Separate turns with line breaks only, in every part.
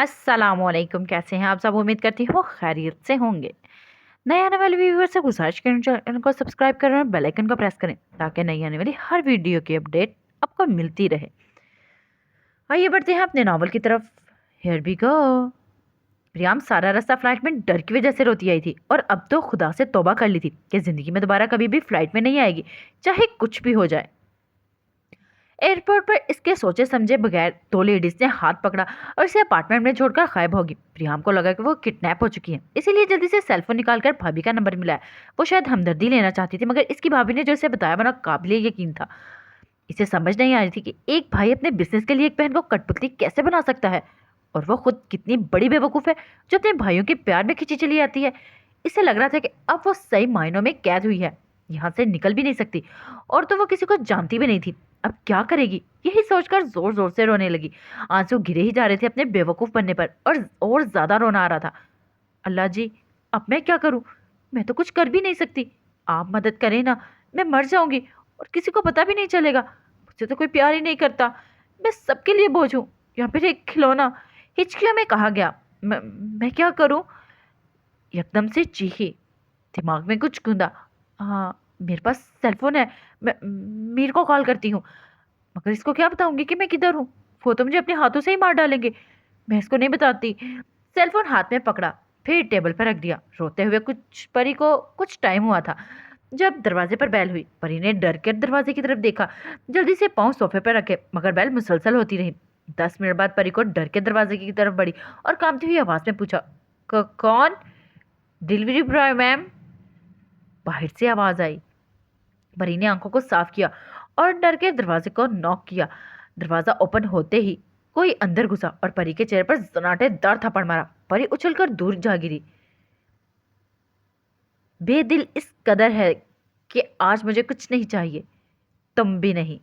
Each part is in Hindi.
अस्सलामुअलैकुम। कैसे हैं आप सब? उम्मीद करती हूँ खैरियत से होंगे। नए आने वाले व्यूवर से गुजारिश करें चैनल को सब्सक्राइब करें और बेल आइकन को प्रेस करें ताकि नई आने वाली हर वीडियो की अपडेट आपको मिलती रहे। आइए बढ़ते हैं अपने नॉवल की तरफ। Here we go. प्रियाम सारा रास्ता फ्लाइट में डर की वजह से रोती आई थी और अब तो खुदा से तौबा कर ली थी कि जिंदगी में दोबारा कभी भी फ्लाइट में नहीं आएगी, चाहे कुछ भी हो जाए। एयरपोर्ट पर इसके सोचे समझे बगैर दो लेडीज ने हाथ पकड़ा और इसे अपार्टमेंट में छोड़कर गायब होगी। प्रियाम को लगा कि वो किडनैप हो चुकी है, इसीलिए जल्दी से सेलफोन निकालकर भाभी का नंबर मिलाया। वो शायद हमदर्दी लेना चाहती थी, मगर इसकी भाभी ने जो इसे बताया वरना काबिले यकीन था। इसे समझ नहीं आ रही थी कि एक भाई अपने बिजनेस के लिए एक बहन को कठपुतली कैसे बना सकता है, और वो खुद कितनी बड़ी बेवकूफ़ है जो अपने भाइयों के प्यार में खिंची चली आती है। इसे लग रहा था कि अब वो सही मायनों में कैद हुई है, यहाँ से निकल भी नहीं सकती, और तो वो किसी को जानती भी नहीं थी। अब क्या करेगी, यही सोचकर जोर जोर से रोने लगी। आंसू गिरे ही जा रहे थे अपने बेवकूफ़ बनने पर, और ज़्यादा रोना आ रहा था। अल्लाह जी, अब मैं क्या करूं? मैं तो कुछ कर भी नहीं सकती। आप मदद करें ना, मैं मर जाऊंगी और किसी को पता भी नहीं चलेगा। मुझसे तो कोई प्यार ही नहीं करता। मैं सबके लिए बोझ हूँ या फिर एक खिलौना। हिचकियों में कहा गया। मैं क्या करूं? एकदम से चीखी, दिमाग में कुछ गूंदा। हाँ, मेरे पास सेलफोन है, मैं मीर को कॉल करती हूँ, मगर इसको क्या बताऊंगी कि मैं किधर हूँ? वो तो मुझे अपने हाथों से ही मार डालेंगे। मैं इसको नहीं बताती। सेलफोन हाथ में पकड़ा, फिर टेबल पर रख दिया। रोते हुए कुछ परी को कुछ टाइम हुआ था जब दरवाजे पर बेल हुई। परी ने डर कर दरवाजे की तरफ देखा, जल्दी से पाँव सोफे पर रखे, मगर बेल मुसलसल होती रही। 10 मिनट बाद परी को डर के दरवाजे की तरफ बढ़ी और कांपती हुई आवाज में पूछा, कौन?" "Delivery boy ma'am." बाहर से आवाज आई। परी ने आंखों को साफ किया और डर के दरवाजे को नॉक किया। दरवाजा ओपन होते ही कोई अंदर घुसा और परी के चेहरे पर सन्नाटेदार थप्पड़ मारा। परी उछलकर दूर जा गिरी। बेदिल इस कदर है कि आज मुझे कुछ नहीं चाहिए, तुम भी नहीं।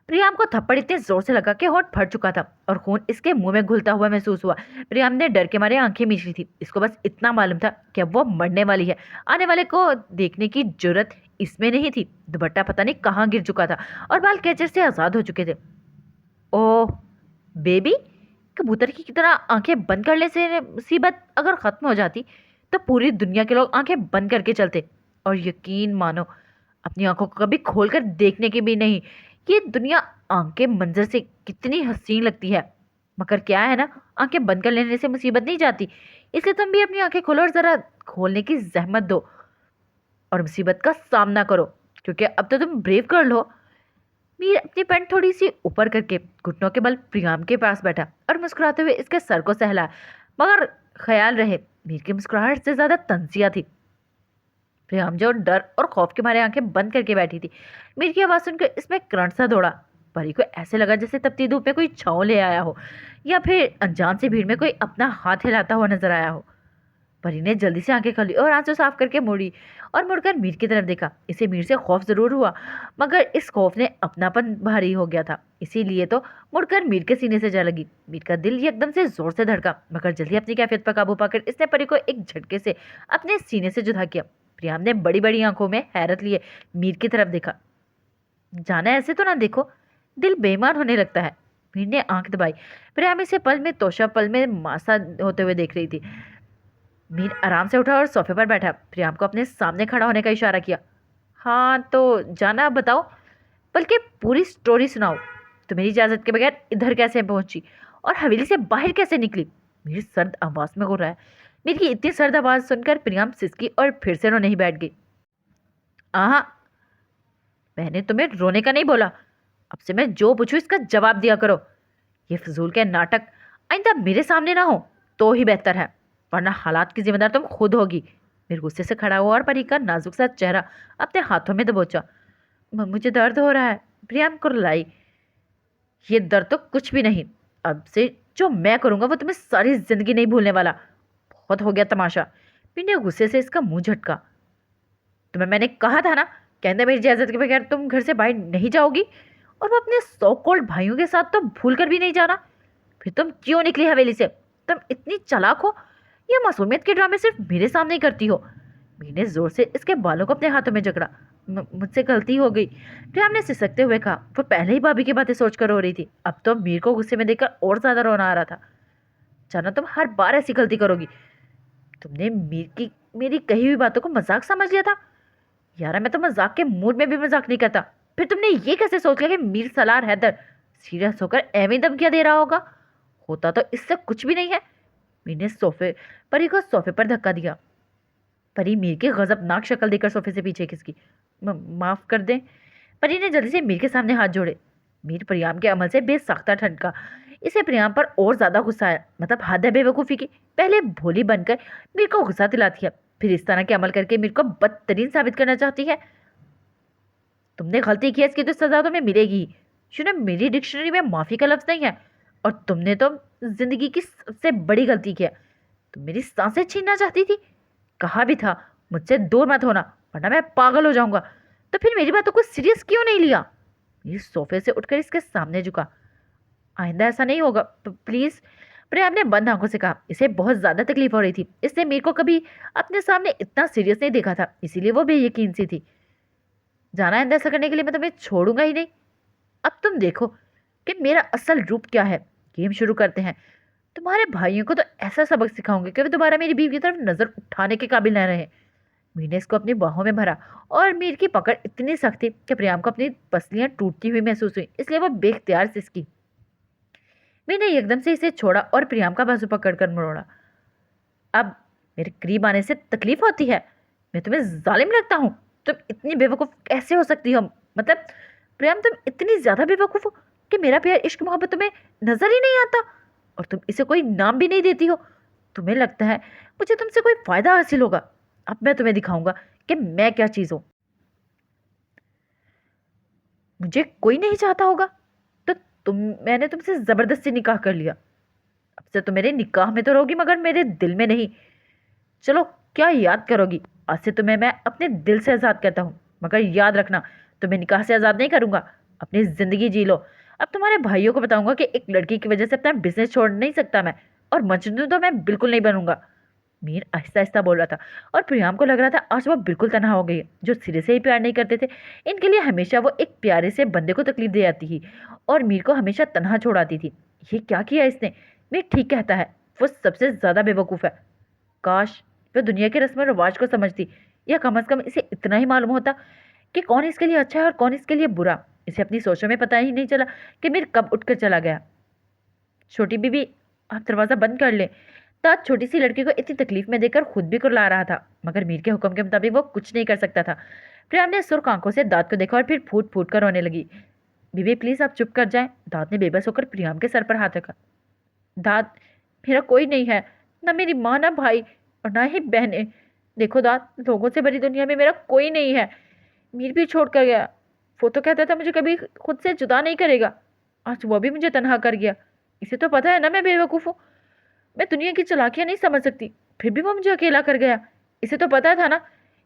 प्रियाम को थप्पड़ इतने जोर से लगा कि होंठ फट चुका था और खून इसके मुंह में घुलता हुआ महसूस हुआ। प्रियाम ने डर के मारे आंखें मीच ली थी। इसको बस इतना मालूम था कि अब वो मरने वाली है। आने वाले को देखने की जरूरत इसमें नहीं थी। दुपट्टा पता नहीं कहाँ गिर चुका था और बाल कैचर से आजाद हो चुके थे। ओह बेबी, कबूतर की तरह आंखें बंद करने से मुसीबत अगर खत्म हो जाती तो पूरी दुनिया के लोग आंखें बंद करके चलते, और यकीन मानो अपनी आंखों को कभी खोलकर देखने की भी नहीं। ये दुनिया आंखें मंजर से कितनी हसीन लगती है, मगर क्या है ना, आंखें बंद कर लेने से मुसीबत नहीं जाती। इसलिए तुम भी अपनी आंखें खोलो और जरा खोलने की जहमत दो और मुसीबत का सामना करो, क्योंकि अब तो तुम ब्रेव गर्ल हो। मीर अपनी पैंट थोड़ी सी ऊपर करके घुटनों के बल प्रियाम के पास बैठा और मुस्कुराते हुए इसके सर को सहलाया, मगर ख्याल रहे मीर की मुस्कुराहट से ज्यादा तंजिया थी। प्रियाम जो डर और खौफ के मारे आंखें बंद करके बैठी थी। मीर की आवाज सुनकर इसमें करंट सा दौड़ा। परी को ऐसे लगा जैसे तपती धूप में कोई छांव ले आया हो, या फिर अनजान सी भीड़ में कोई अपना हाथ हिलाता हुआ नजर आया हो। परी ने जल्दी से आंखें खोली और आंसू साफ करके मुड़ी और मुड़कर मीर की तरफ देखा। इसे मीर से खौफ जरूर हुआ, मगर इस खौफ ने अपनापन भारी हो गया था, इसीलिए तो मुड़कर मीर के सीने से जा लगी। मीर का दिल एकदम से जोर से धड़का, मगर जल्दी अपनी कैफियत पर काबू पाकर इसने परी को एक झटके से अपने सीने से जुदा किया। प्रियाम ने बड़ी बड़ी आंखों में हैरत लिए मीर की तरफ देखा। जाना ऐसे तो ना देखो, दिल बेईमान होने लगता है। मीर ने आंख दबाई। प्रियाम इसे पल में तोशा पल में मासा होते हुए देख रही थी। मीर आराम से उठा और सोफे पर बैठा, प्रियाम को अपने सामने खड़ा होने का इशारा किया। हाँ तो जाना, अब बताओ, बल्कि पूरी स्टोरी सुनाओ। तो मेरी इजाजत के बगैर इधर कैसे पहुंची और हवेली से बाहर कैसे निकली? मेरी सर्द आवाज में हो रहा है। मेरी इतनी सर्द आवाज सुनकर प्रियाम सिसकी और फिर से रोने ही बैठ गई। आहा, मैंने तुम्हें रोने का नहीं बोला। अब से मैं जो पूछूं इसका जवाब दिया करो। ये फजूल के नाटक आइंदा मेरे सामने ना हो तो ही बेहतर है, वरना हालात की जिम्मेदार तुम खुद होगी। मेरे गुस्से से खड़ा हुआ और परी का नाजुक सा चेहरा अपने हाथों में दबोचा। मुझे दर्द हो रहा है, प्रियम को रुलाई। ये दर्द तो कुछ भी नहीं। अब से जो मैं करूंगा वो तुम्हें सारी जिंदगी नहीं भूलने वाला। बहुत हो गया तमाशा। पीने गुस्से से इसका मुंह झटका। तुम्हें मैंने कहा था ना, कहते मेरी इजाजत के बगैर तुम घर से बाहर नहीं जाओगी, और वो अपने सो कॉल्ड भाइयों के साथ तो भूल कर भी नहीं जाना। फिर तुम क्यों निकली हवेली से? तुम इतनी चालाक हो या मासूमियत के ड्रामे सिर्फ मेरे सामने ही करती हो? मैंने जोर से इसके बालों को अपने हाथों में जकड़ा। मुझसे गलती हो गई, प्रियाम ने सिसकते हुए कहा। वो पहले ही भाभी की बातें सोचकर रो रही थी, अब तो मीर को गुस्से में देखकर और ज्यादा रोना आ रहा था। जाना तुम हर बार ऐसी गलती करोगी। तुमने मेरी कही हुई बातों को मजाक समझ लिया था। यार मैं तो मजाक के मूड में भी मजाक नहीं करता। फिर तुमने ये कैसे सोच लिया कि मीर सलार हैदर सीरियस होकर एवं धमकियां दे रहा होगा? होता तो इससे कुछ भी नहीं है। मीर ने परी को सोफे पर धक्का दिया। परी मीर की गजबनाक शक्ल देखकर सोफे से पीछे खिसकी। माफ कर दें। परी ने जल्दी से मीर के सामने हाथ जोड़े। मीर प्रियाम के अमल से बेसाख्ता ठनका। इसे प्रियाम पर और ज्यादा गुस्सा आया। मतलब हद है बेवकूफी की। पहले भोली बनकर मीर को गुस्सा दिलाती है, फिर इस तरह के अमल करके मीर को बदतरीन साबित करना चाहती है। तुमने गलती की है, इसकी तो सजा तुम्हें मिलेगी। सुनो, मेरी डिक्शनरी में माफी का लफ्ज नहीं है। और तुमने तो जिंदगी की सबसे बड़ी गलती की है। तुम मेरी सांसें छीनना चाहती थी। कहा भी था मुझसे दूर मत होना, वरना मैं पागल हो जाऊंगा। तो फिर मेरी बातों को सीरियस क्यों नहीं लिया? ये सोफे से उठकर इसके सामने झुका। आइंदा ऐसा नहीं होगा, प्लीज। प्रिया ने बंद आंखों से कहा। इसे बहुत ज्यादा तकलीफ हो रही थी। इसने मीर को कभी अपने सामने इतना सीरियस नहीं देखा था, इसीलिए वो बेयकीन सी थी। जाना आइंदा ऐसा करने के लिए मैं तुम्हें छोड़ूंगा ही नहीं। अब तुम देखो कि मेरा असल रूप क्या है। गेम शुरू करते हैं। तुम्हारे भाइयों को तो ऐसा सबक सिखाऊंगे कि वे दोबारा मेरी बीवी की तरफ नजर उठाने के काबिल न रहे। मीर ने इसको अपनी बाहों में भरा और मीर की पकड़ इतनी सख्त थी कि प्रियाम को अपनी पसलियां टूटती हुई महसूस हुई, इसलिए वो बेख्तियार से इसकी। मीर ने एकदम से इसे छोड़ा और प्रियाम का बाजू पकड़कर मरोड़ा। अब मेरे करीब आने से तकलीफ होती है? मैं तुम्हें जालिम लगता हूँ? तुम इतनी बेवकूफ कैसे हो सकती हो? मतलब प्रियाम, तुम इतनी ज्यादा बेवकूफ हो कि मेरा प्यार इश्क मोहब्बत तुम्हें नजर ही नहीं आता, और तुम इसे कोई नाम भी नहीं देती हो। तुम्हें लगता है मुझे तुमसे कोई फायदा हासिल होगा। अब मैं तुम्हें दिखाऊंगा कि मैं क्या चीज हूं। मुझे कोई नहीं चाहता होगा तो मैंने तुमसे जबरदस्ती निकाह कर लिया। अब से तो मेरे निकाह में तो रहोगी, मगर मेरे दिल में नहीं। चलो, क्या याद करोगी? आज से तुम्हें मैं अपने दिल से आजाद करता हूँ, मगर याद रखना, तुम्हें निकाह से आजाद नहीं करूंगा। अपनी जिंदगी जी लो। अब तुम्हारे भाइयों को बताऊंगा कि एक लड़की की वजह से अपना बिजनेस छोड़ नहीं सकता मैं, और मजनू तो मैं बिल्कुल नहीं बनूंगा। मीर आहिस्ता आहिस्ता बोल रहा था, और प्रियाम को लग रहा था आज वो बिल्कुल तनहा हो गई है। जो सिरे से ही प्यार नहीं करते थे, इनके लिए हमेशा वो एक प्यारे से बंदे को तकलीफ दे आती थी, और मीर को हमेशा तनहा छोड़ाती थी। ये क्या किया इसने? मीर ठीक कहता है, वो सबसे ज्यादा बेवकूफ है। काश वह दुनिया के रस्म रिवाज को समझती, या कम से कम इसे इतना ही मालूम होता कि कौन इसके लिए अच्छा है और कौन इसके लिए बुरा। इसे अपनी सोचों में पता ही नहीं चला कि मीर कब उठकर चला गया। छोटी बीबी, आप दरवाजा बंद कर ले। तात छोटी सी लड़की को इतनी तकलीफ में देखकर खुद भी कुरला रहा था, मगर मीर के हुक्म के मुताबिक वो कुछ नहीं कर सकता था। प्रियाम ने सुर्ख आंखों से दाद को देखा और फिर फूट फूट कर रोने लगी। बीबी प्लीज आप चुप कर जाएं। दाद ने बेबस होकर प्रियाम के सर पर हाथ रखा। दाद, मेरा कोई नहीं है, ना मेरी माँ, ना भाई, और ना ही बहनें। देखो दाद, लोगों से बड़ी दुनिया में मेरा कोई नहीं है। मीर भी छोड़ कर गया। वो तो कहता था मुझे कभी खुद से जुदा नहीं करेगा। आज वो भी मुझे तनहा कर गया। इसे तो पता है ना मैं बेवकूफ हूँ, मैं दुनिया की चालाकियां नहीं समझ सकती, फिर भी वो मुझे अकेला कर गया। इसे तो पता था ना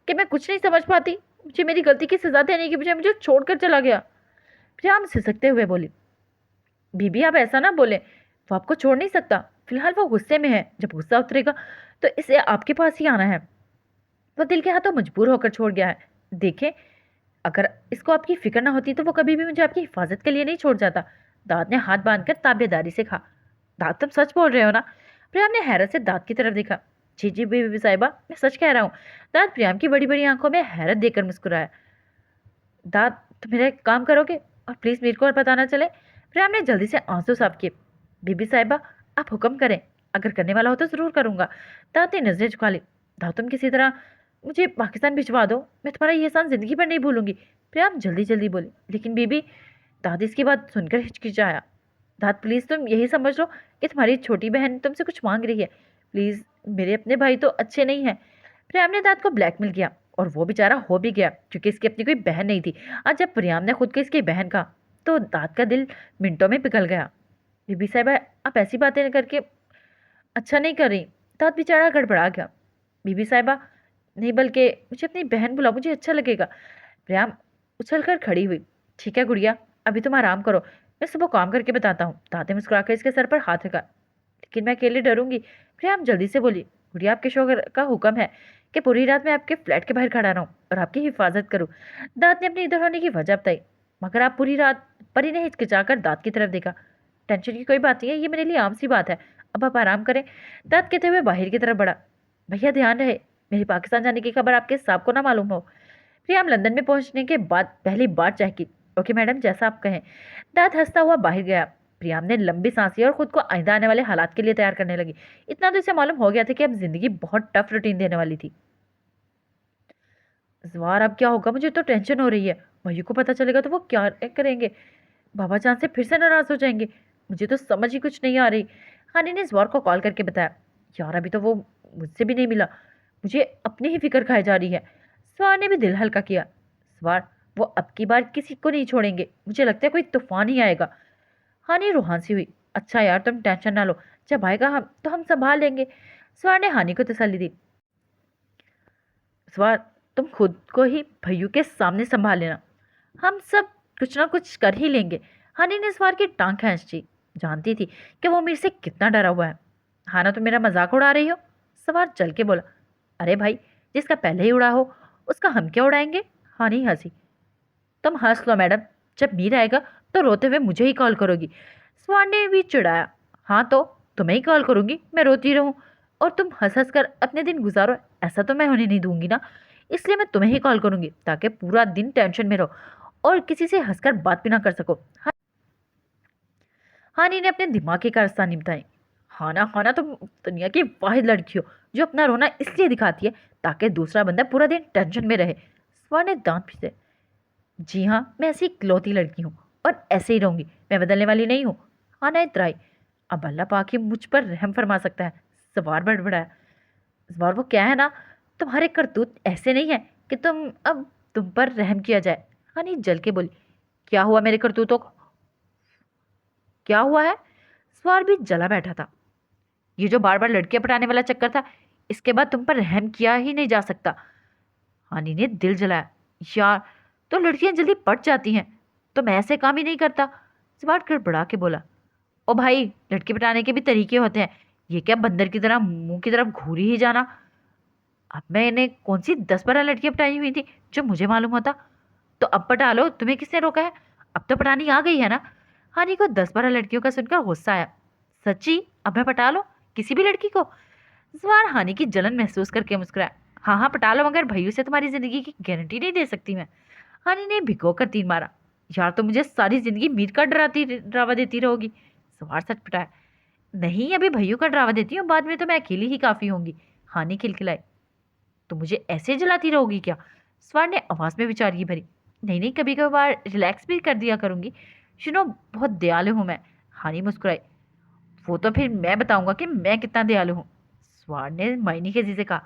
कि मैं कुछ नहीं समझ पाती। मुझे मेरी गलती की सजा देने की बजाय मुझे छोड़कर चला गया। प्रियाम सिसकते हुए बोली। बीबी आप ऐसा ना बोले, वो आपको छोड़ नहीं सकता। फिलहाल वो गुस्से में है, जब गुस्सा उतरेगा तो इसे आपके पास ही आना है। वो दिल के हाथों मजबूर होकर छोड़ गया है। देखें, अगर इसको आपकी फिक्र ना होती तो वो कभी भी मुझे आपकी हिफाजत के लिए नहीं छोड़ जाता। दाद ने हाथ बांधकर ताबेदारी से कहा। दाद, तुम सच बोल रहे हो ना? प्रियाम ने हैरत से दाद की तरफ देखा। जी जी बीबी साहिबा, मैं सच कह रहा हूँ। दाद प्रियाम की बड़ी बड़ी आंखों में हैरत देखकर मुस्कुराया। दाद, तुम मेरा एक काम करोगे और प्लीज मेरे को और पता ना चले? प्रियाम ने जल्दी से आंसू साफ किए। बीबी साहिबा, आप हुक्म करें, अगर करने वाला हो तो जरूर करूंगा। दाद ने नजरें झुका ली। दाद, तुम किसी तरह मुझे पाकिस्तान भिजवा दो, मैं तुम्हारा ये एहसान जिंदगी भर नहीं भूलूंगी। प्रियाम जल्दी जल्दी बोली। लेकिन बीबी, दाद इसकी बात सुनकर हिचकिचाया। दाद प्लीज तुम यही समझ लो कि तुम्हारी छोटी बहन तुमसे कुछ मांग रही है। प्लीज, मेरे अपने भाई तो अच्छे नहीं हैं। प्रियाम ने दाद को ब्लैकमेल किया, और वो बेचारा हो भी गया, क्योंकि इसकी अपनी कोई बहन नहीं थी। आज जब प्रियाम ने खुद को इसकी बहन कहा तो दाद का दिल मिनटों में पिघल गया। बीबी साहिबा, आप ऐसी बातें करके अच्छा नहीं कर रही। दाद बेचारा गड़बड़ा गया। बीबी साहिबा, नहीं, बल्कि मुझे अपनी बहन बुलाओ, मुझे अच्छा लगेगा। प्रियाम उछल कर खड़ी हुई। ठीक है गुड़िया, अभी तुम आराम करो, मैं सुबह काम करके बताता हूँ। दादी मुस्कुराकर इसके सर पर हाथ रखा। लेकिन मैं अकेले डरूंगी। प्रियाम जल्दी से बोली। गुड़िया, आपके शौहर का हुक्म है कि पूरी रात मैं आपके फ्लैट के बाहर खड़ा रहूं और आपकी हिफाजत करूं। दाद ने अपनी इधर होने की वजह बताई। मगर आप पूरी रात? परी ने हिचकिचाकर दाद की तरफ देखा। टेंशन की कोई बात नहीं है, ये मेरे लिए आम सी बात है। अब आप आराम करें। दांत कहते हुए बाहर की तरफ बढ़ा। भैया ध्यान रहे, मेरी पाकिस्तान जाने की खबर आपके साहब को ना मालूम हो। प्रियाम लंदन में पहुंचने के बाद पहली बार चाय की। ओके मैडम, जैसा आप कहें। दांत हंसता हुआ बाहर गया। प्रियाम ने लंबी सांस ली और खुद को आइंदा आने वाले हालात के लिए तैयार करने लगी। इतना तो इसे मालूम हो गया था कि अब जिंदगी बहुत टफ रूटीन देने वाली थी। इस बार अब क्या होगा, मुझे तो टेंशन हो रही है। भैया को पता चलेगा तो वो क्या करेंगे? बाबा जान से फिर से नाराज हो जाएंगे। मुझे तो समझ ही कुछ नहीं आ रही। हानी ने इस को कॉल करके बताया। यार अभी तो वो मुझसे भी नहीं मिला। मुझे अपनी ही फिक्र खाई जा रही है। स्वार ने भी दिल हल्का किया। स्वार, वो अब की बार किसी को नहीं छोड़ेंगे। मुझे लगता है कोई तूफान ही आएगा। हानि रूहान सी हुई। अच्छा यार, तुम टेंशन ना लो, जब आएगा हम तो हम संभाल लेंगे। स्वार ने हानि को तसल्ली दी। स्वार, तुम खुद को ही भैयू के सामने संभाल लेना, हम सब कुछ ना कुछ कर ही लेंगे। हानि ने स्वार की टांग खींची। जानती थी कि वो मीर से कितना डरा हुआ है। हाना, तो मेरा मजाक उड़ा रही हो? सवार चल के बोला। अरे भाई, जिसका पहले ही उड़ा हो उसका हम क्या उड़ाएंगे? हानि हंसी। तुम हंस लो मैडम, जब मीर आएगा तो रोते हुए मुझे ही कॉल करोगी। स्वार ने भी चिढ़ाया। हाँ तो तुम्हें ही कॉल करूंगी, मैं रोती रहूं और तुम हंस हंस कर अपने दिन गुजारो, ऐसा तो मैं होने नहीं दूंगी ना। इसलिए मैं तुम्हें ही कॉल करूंगी ताकि पूरा दिन टेंशन में रहो और किसी से हंसकर बात भी ना कर सको। हानी ने अपने दिमाग की कारस्तानी बताई। हाना, हाना तुम दुनिया की वाहिद लड़की हो जो अपना रोना इसलिए दिखाती है ताकि दूसरा बंदा पूरा दिन टेंशन में रहे। स्वर ने दांत पीसे। जी हाँ, मैं ऐसी इकलौती लड़की हूँ और ऐसे ही रहूंगी, मैं बदलने वाली नहीं हूँ। हाना इतराई। अब अल्लाह पाक ही मुझ पर रहम फरमा सकता है। सवार बड़बड़ाया। सवार, वो क्या है ना, तुम्हारे करतूत ऐसे नहीं है कि तुम पर रहम किया जाए। हानी जल के बोली। क्या हुआ मेरे करतूतों को? क्या हुआ है? सवार भी जला बैठा था। ये जो बार बार लड़कियां पटाने वाला चक्कर था, इसके बाद तुम पर रहम किया ही नहीं जा सकता। हानि ने दिल जलाया। यार, तो लड़कियां जल्दी पट जाती हैं तो मैं ऐसे काम ही नहीं करता। स्वाट गड़बड़ा के बोला। ओ भाई, लड़की पटाने के भी तरीके होते हैं, ये क्या बंदर की तरह मुंह की तरफ घूरी ही जाना। अब मैंने कौन सी 10-12 लड़कियां पटाई हुई थी जो मुझे मालूम होता? तो अब पटा लो, तुम्हें किसने रोका है? अब तो पटानी आ गई है ना। हानि को 10-12 लड़कियों का सुनकर गुस्सा आया। सच्ची? अब मैं पटा लो किसी भी लड़की को? जवार हानि की जलन महसूस करके मुस्कुराया। हाँ हाँ पटा लो, मगर भैया से तुम्हारी जिंदगी की गारंटी नहीं दे सकती मैं। हानि ने भिगो कर तीन मारा। यार, तो मुझे सारी जिंदगी मीर का ड्रावा देती रहोगी। सवार सच पटाया। नहीं, अभी भैया का ड्रावा देती हूँ, बाद में तो मैं अकेली ही काफी होंगी। हानि खिलखिलाई। तो मुझे ऐसे जलाती रहोगी क्या? स्वर ने आवाज में विचार भरी। नहीं नहीं, कभी कभार रिलैक्स भी कर दिया करूंगी। सुनो, बहुत दयालु हूं मैं। हानि मुस्कुराई। वो तो फिर मैं बताऊंगा कि मैं कितना दयालु हूँ। स्वार ने मायनी के जी से कहा।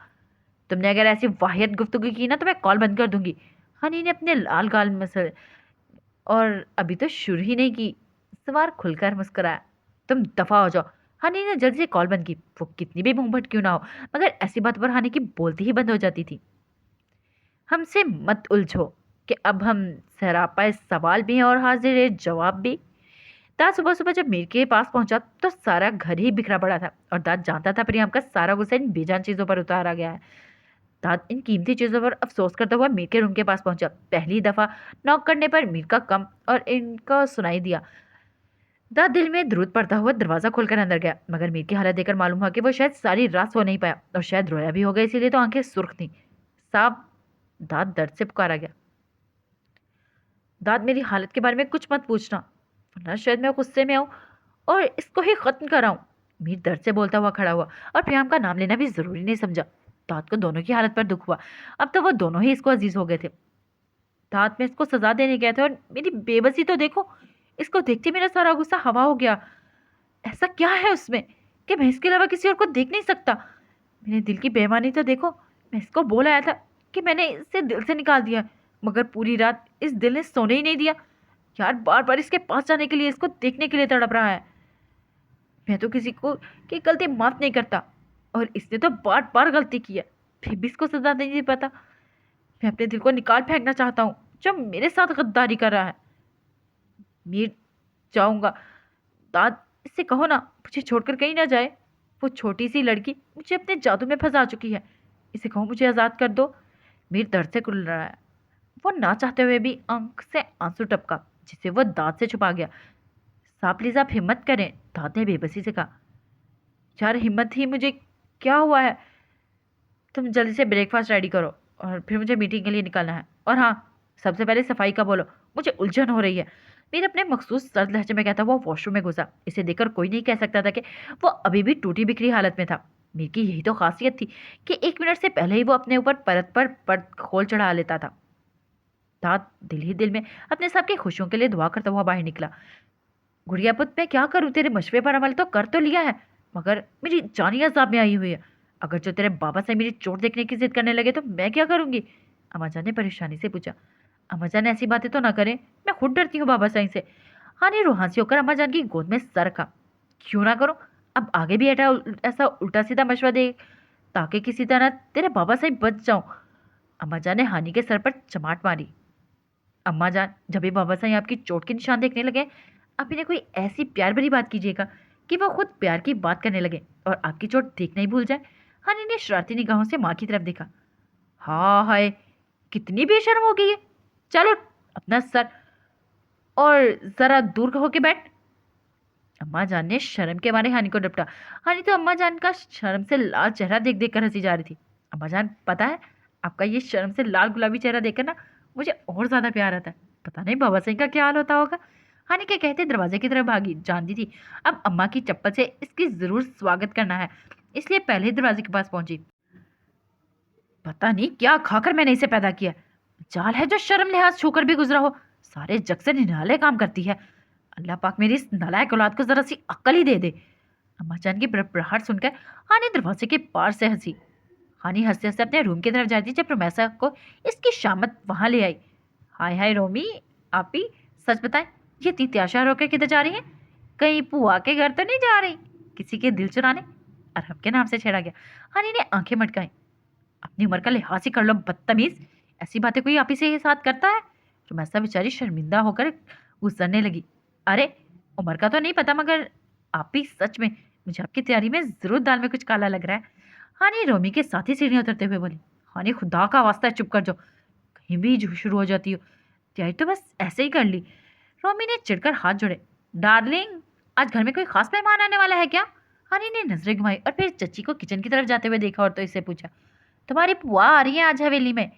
तुमने अगर ऐसी वाहियत गुफ्तगू की ना तो मैं कॉल बंद कर दूंगी। हनी ने अपने लाल गाल मसल। और अभी तो शुरू ही नहीं की। सवार खुलकर मुस्कुराया। तुम दफा हो जाओ। हनी ने जल्दी से कॉल बंद की। वो कितनी भी मुंह भट क्यों ना हो, मगर ऐसी बात पर हनी की बोलती ही बंद हो जाती थी। हमसे मत उलझो कि अब हम सरापा सवाल भी हैं और हाजिर है जवाब भी। दाद सुबह सुबह जब मीर के पास पहुंचा तो सारा घर ही बिखरा पड़ा था और दाद जानता था प्रियम का सारा गुस्सा इन बेजान चीजों पर उतारा गया है। दाद इन कीमती चीजों पर अफसोस करता हुआ मीर के रूम के पास पहुंचा। पहली दफा नॉक करने पर मीर का कम और इनका सुनाई दिया। दाद दिल में द्रूद पड़ता हुआ दरवाजा खोलकर अंदर गया, मगर मीर की हालत देखकर मालूम हुआ कि वो शायद सारी रात सो नहीं पाया और शायद रोया भी होगा, इसीलिए तो आंखें सुर्ख थी। साहब, दाद दर्द से पुकारा गया। दाद, मेरी हालत के बारे में कुछ मत पूछना, वरना शायद मैं गुस्से में आऊं और इसको ही खत्म कराऊं। मीर दर्द से बोलता हुआ खड़ा हुआ और प्रियम का नाम लेना भी जरूरी नहीं समझा। दाद को दोनों की हालत पर दुख हुआ। अब तो वो दोनों ही इसको अजीज हो गए थे। दाद में इसको सजा देने गए थे और मेरी बेबसी तो देखो। इसको देखते मेरा सारा गुस्सा हवा हो गया। ऐसा क्या है उसमें कि मैं इसके अलावा किसी और को देख नहीं सकता? मेरे दिल की बेईमानी तो देखो। मैं इसको बोल आया था कि मैंने इसे दिल से निकाल दिया है, मगर पूरी रात इस दिल ने सोने ही नहीं दिया। यार, बार बार इसके पास जाने के लिए, इसको देखने के लिए तड़प रहा है। मैं तो किसी को की गलती माफ नहीं करता और इसने तो बार बार गलती की है, फिर भी इसको सजा नहीं पता। मैं अपने दिल को निकाल फेंकना चाहता हूँ जो मेरे साथ गद्दारी कर रहा है। मीर, जाऊंगा। दाद, इससे कहो ना मुझे छोड़कर कहीं ना जाए। वो छोटी सी लड़की मुझे अपने जादू में फंसा चुकी है। इसे कहो मुझे आजाद कर दो। मीर दर्द से कुल रहा है। वो ना चाहते हुए भी आंख से आंसू टपका, जिसे वो दांत से छुपा गया। साहब प्लीज आप हिम्मत करें, दाद ने बेबसी से कहा। यार हिम्मत ही मुझे, क्या हुआ है? तुम जल्दी से ब्रेकफास्ट रेडी करो और फिर मुझे मीटिंग के लिए निकलना है। और हाँ, सबसे पहले सफाई का बोलो, मुझे उलझन हो रही है। मेरे अपने मखसूस सर्द लहजे में कहता वो वॉशरूम में घुसा। इसे देखकर कोई नहीं कह सकता था कि वो अभी भी टूटी बिखरी हालत में था। मीर की यही तो खासियत थी कि 1 मिनट से पहले ही वो अपने ऊपर परत पर परत खोल चढ़ा लेता था। तात दिल ही दिल में अपने सबकी खुशियों के लिए दुआ करता हुआ बाहर निकला। गुड़िया पुत, मैं क्या करूं? तेरे मशवरे पर अमल तो कर तो लिया है, मगर मेरी जानी अजाब में आई हुई है। अगर जो तेरे बाबा से मेरी चोट देखने की जिद करने लगे तो मैं क्या करूंगी? अम्माजान ने परेशानी से पूछा। अम्माजान ऐसी बातें तो ना करें, मैं खुद डरती हूँ बाबा साईं से। हानि रूहांसी होकर अम्माजान की गोद में सर रखा। क्यों ना करूं? अब आगे भी ऐसा उल्टा सीधा मशवरा दे ताकि किसी तरह तेरे बाबा से बच जाऊं। अम्माजान ने हानि के सर पर चमाट मारी। अम्मा जान, जब भी बाबा साईं आपकी चोट के निशान देखने लगे, आप इन्हें कोई ऐसी प्यार भरी बात कीजिएगा कि वो खुद प्यार की बात करने लगे और आपकी चोट देखना ही भूल जाए। हनी ने शरारती निगाहों से माँ की तरफ देखा। हाँ हाय, कितनी बेशर्म हो गई है। चलो अपना सर और जरा दूर होके बैठ। अम्मा जान ने शर्म के मारे हानि को डपटा। हानि तो अम्मा जान का शर्म से लाल चेहरा देख देख कर हंसी जा रही थी। अम्मा जान, पता है आपका ये शर्म से लाल गुलाबी चेहरा देखकर ना मुझे और ज्यादा प्यार आता है। पता नहीं बाबा सिंह का क्या हाल होता होगा। हानि के कहते दरवाजे की तरफ भागी। जानती थी अब अम्मा की चप्पल से इसकी जरूर स्वागत करना है, इसलिए पहले ही दरवाजे के पास पहुंची। पता नहीं क्या खाकर मैंने इसे पैदा किया। जाल है जो शर्म लिहाज छूकर भी गुजरा हो, सारे जग से निराले काम करती है। अल्लाह पाक मेरी इस नालायक औलाद को जरा सी अक्ल ही दे दे। अम्मा जान की बड़बड़ाहट सुनकर हानि दरवाजे के पार से हंसी। हानि हंसते हंसते अपने रूम की तरफ जाती जब रोमैसा को इसकी शामत वहां ले आई। हाय हाय रोमी, आप ही सच बताएं, ये इतनी तैयार होकर किधर जा रही हैं? कहीं पुआ के घर तो नहीं जा रही किसी के दिल चुराने? अरहब के नाम से छेड़ा गया। हानि ने आंखें मटकाई। अपनी उम्र का लिहाज ही कर लो बदतमीज, ऐसी बातें कोई आप ही से साथ करता है? रोमैसा बेचारी शर्मिंदा होकर गुजरने लगी। अरे उम्र का तो नहीं पता, मगर आप ही सच में, मुझे आपकी तैयारी में जरूर दाल में कुछ काला लग रहा है। हानि रोमी के साथ ही सीढ़ियां उतरते हुए बोली। हानि, खुदा का वास्ता है चुप कर जाओ, कहीं भी जो शुरू हो जाती हो। तैयारी तो बस ऐसे ही कर ली। रोमी ने चिढ़कर हाथ जोड़े। डार्लिंग, आज घर में कोई खास मेहमान आने वाला है क्या? हानि ने नजरें घुमाई और फिर चची को किचन की तरफ जाते हुए देखा और तो इससे पूछा। तुम्हारी बुआ आ रही है आज हवेली में।